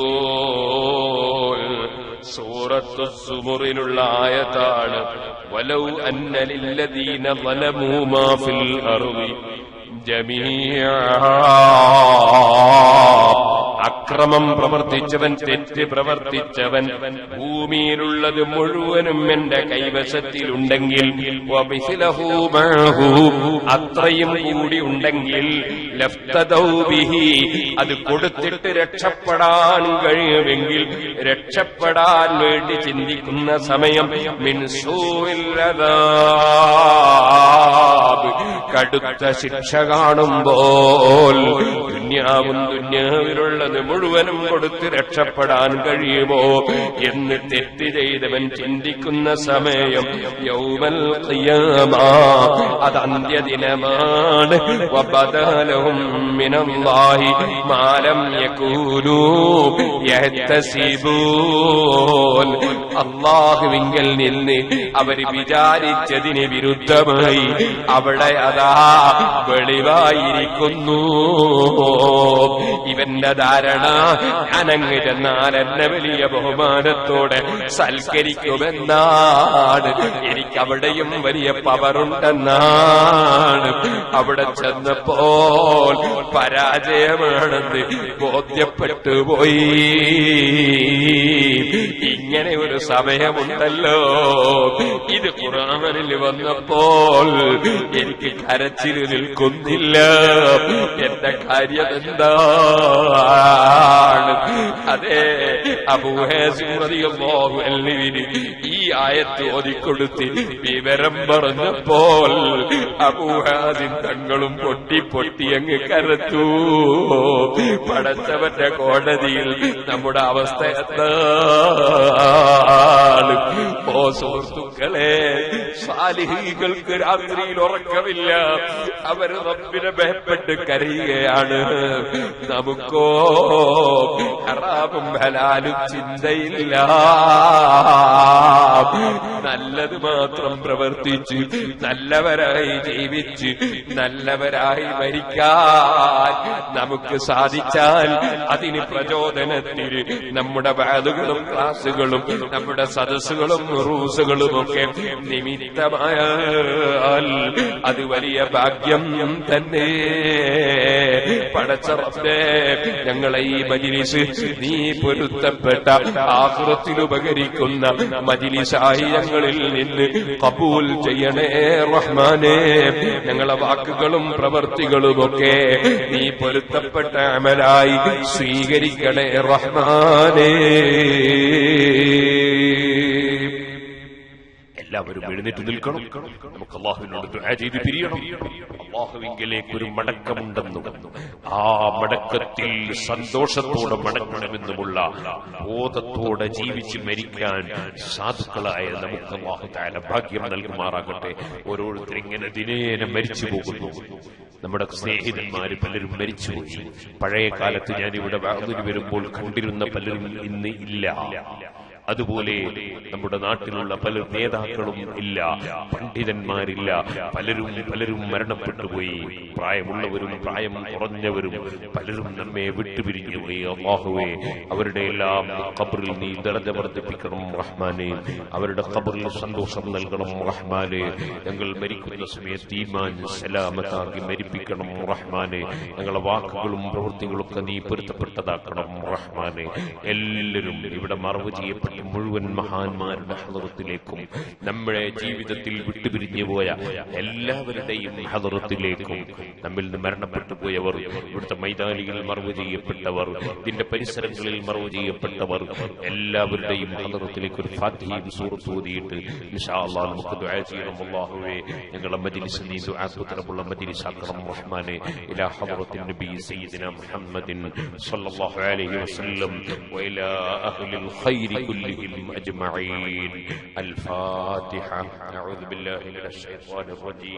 സൂറത്തു സുമറിലുള്ള ആയത്താണ്. വലൗ അന്ന ലില്ലദീന ളലമൂ മാ ഫിൽ അർളി ജമീഅ. അക്രമം പ്രവർത്തിച്ചവൻ, തെറ്റ് പ്രവർത്തിച്ചവൻ, ഭൂമിയിലുള്ളത് മുഴുവനും എന്റെ കൈവശത്തിലുണ്ടെങ്കിൽ, വമിസ്ലഹു മഅഹു, അത്രയും കൂടി ഉണ്ടെങ്കിൽ, ലഫ്തദൗ ബിഹി, അത് കൊടുത്തിട്ട് രക്ഷപ്പെടാൻ കഴിയുമെങ്കിൽ രക്ഷപ്പെടാൻ വേണ്ടി ചിന്തിക്കുന്ന സമയം, മിൻ സൂഇൽ അദാബ്, കടുത്ത ശിക്ഷ കാണുമ്പോൾ, ദുന്യാവിലുള്ളത് മുഴുവനും കൊടുത്ത് രക്ഷപ്പെടാൻ കഴിയുമോ എന്ന് തെറ്റ് ചെയ്തവൻ ചിന്തിക്കുന്ന സമയം, യൗമൽ ഖിയാമ, അത് അന്ത്യദിനമാണ്. വബദലഹും മിനല്ലാഹി മാ ലം യകൂനൂ യഹ്തസിബൂൻ. അല്ലാഹുവിങ്കൽ നിന്ന് അവർ വിചാരിച്ചതിന് വിരുദ്ധമായി അവിടെ അതാ വെളിവായിരിക്കുന്നു. ഇവന്റെ ധാരണ, ഞാനങ്ങ് ചെന്നാൽ എന്നെ വലിയ ബഹുമാനത്തോടെ സൽക്കരിക്കുമെന്നാണ്, എനിക്കവിടെയും വലിയ പവറുണ്ടെന്നാണ്. അവിടെ ചെന്നപ്പോൾ പരാജയമാണെന്ന് ബോധ്യപ്പെട്ടു പോയി. ഇങ്ങനെ ഒരു സമയമുണ്ടല്ലോ. ഇത് ഖുർആനിൽ വന്നപ്പോൾ എനിക്ക് കരച്ചിൽ നിൽക്കുന്നില്ല. എന്റെ കാര്യം എന്താണ്? അതെ, അബൂ ഹാസിം റളിയല്ലാഹു അൻഹുവിന് ഈ ആയത്ത് ഓതിക്കൊടുത്ത് വിവരം പറഞ്ഞപ്പോൾ അബൂ ഹാസിം തങ്ങളും പൊട്ടി പൊട്ടി അങ്ങ് കരച്ചു. പടച്ചവന്റെ കോടതിയിൽ നമ്മുടെ അവസ്ഥ എന്താണ്? ഓ സുഹൃത്തുക്കളെ, സാലിഹീകൾക്ക് രാത്രിയിൽ ഉറക്കമില്ല. അവർ റബ്ബിനെ ഭയപ്പെട്ട് കരയുകയാണ്. നമുക്കോ ഹറാമും ഹലാലും ചിന്തയില്ല. നല്ലത് മാത്രം പ്രവർത്തിച്ച് നല്ലവരായി ജീവിച്ച് നല്ലവരായി മരിക്കാൻ നമുക്ക് സാധിച്ചാൽ അതിന് പ്രചോദനത്തിന് നമ്മുടെ വാദുകളും ക്ലാസുകളും നമ്മുടെ സദസ്സുകളും റൂസുകളുമൊക്കെ നിമിത്തമായാൽ അത് വലിയ ഭാഗ്യം തന്നെ. പടച്ച റബ്ബേ, ഞങ്ങളെ ഈ മജ്‌ലിസ് നീ പൊരുത്തപ്പെട്ട ആഖിറത്തിൽ ഉപകരിക്കുന്ന മജ്‌ലിസായി ഞങ്ങളിൽ നിന്ന് ഖബൂൽ ചെയ്യണേ റഹ്മാനേ. ഞങ്ങളെ വാക്കുകളും പ്രവർത്തികളുമൊക്കെ നീ പൊരുത്തപ്പെട്ട അമലായി സ്വീകരിക്കണേ റഹ്മാനേ. എല്ലാവരും എഴുന്നേറ്റ് നിൽക്കണം. നമുക്ക് അല്ലാഹുവിനോട് ദുആ ചെയ്ത് പിരിയണം. അല്ലാഹുവിങ്കലേക്ക് ഒരു മടക്കമുണ്ടെന്നും ആ മടക്കത്തിൽ സന്തോഷത്തോടെ മടങ്ങണമെന്നുമുള്ള ബോധത്തോടെ ജീവിച്ച് മരിക്കാൻ സാധുക്കളായ നമുക്ക് അല്ലാഹു തആല ഭാഗ്യം നൽകുമാറാകട്ടെ. ഓരോരുത്തരും ഇങ്ങനെ ദിനേന മരിച്ചു പോകുന്നു. നമ്മുടെ സ്നേഹിതന്മാര് പലരും മരിച്ചുപോയി. പഴയ കാലത്ത് ഞാൻ ഇവിടെ വാതിൽ വരുമ്പോൾ കണ്ടിരുന്ന പലരും ഇന്ന് ഇല്ല. അതുപോലെ നമ്മുടെ നാട്ടിലുള്ള പല നേതാക്കളും ഇല്ല, പണ്ഡിതന്മാരില്ല, പലരും മരണപ്പെട്ടുപോയി. പ്രായമുള്ളവരും പ്രായം കുറഞ്ഞവരും പലരും നമ്മെ വിട്ടുപിരിഞ്ഞുപോയി. അല്ലാഹുവേ, അവരുടെ എല്ലാം ഖബറിൽ നീ ദർജ വർദ്ധിപ്പിക്കണം റഹ്മാനെ. അവരുടെ ഖബറിൽ സന്തോഷം നൽകണം റഹ്മാനെ. ഞങ്ങൾ മരിക്കുന്ന സമയത്ത് ഈമാൻ സലാമത്താക്കി മരിപ്പിക്കണം റഹ്മാനെ. ഞങ്ങളുടെ വാക്കുകളും പ്രവൃത്തികളൊക്കെ നീ പൊരുത്തപ്പെട്ടതാക്കണം റഹ്മാനെ. എല്ലാവരും ഇവിടെ മറവ് ചെയ്യപ്പെട്ട മുഴുവൻ മഹാന്മാരുടെ ഹദറത്തിലേക്കും നമ്മുടെ ജീവിതത്തിൽ വിട്ടുപിരിഞ്ഞു പോയ എല്ലാവരുടെയും ഹദറത്തിലേക്കും നമ്മിൽ നിന്ന് മരണപ്പെട്ടു പോയവർ, ഇവിടുത്തെ മൈതാനിയിൽ മറവ് ചെയ്യപ്പെട്ടവർ, ഇതിന്റെ പരിസരങ്ങളിൽ മറവ് ചെയ്യപ്പെട്ടവർ എല്ലാവരുടെയും ഹദറത്തിലേക്ക് ഒരു ഫാത്തിഹയും സൂറത്തും ഓതിയിട്ട് ഇൻഷാ അല്ലാഹ് നമുക്ക് ദുആ ചെയ്യണം. അല്ലാഹുവേ, ഞങ്ങളുടെ മജ്ലിസ് നീ ദുആക്ക് ഉത്തരമുള്ള മജ്ലിസാക്കണം റഹ്മാനെ. ഇലാ ഹദറത്തിൻ നബി സയ്യിദിനാ മുഹമ്മദിൻ സ്വല്ലല്ലാഹു അലൈഹി വസല്ലം വഇലാ അഹ്ലിൽ ഖൈരി കുല്ലി أجمعين. الفاتحة. أعوذ بالله من الشيطان الرجيم.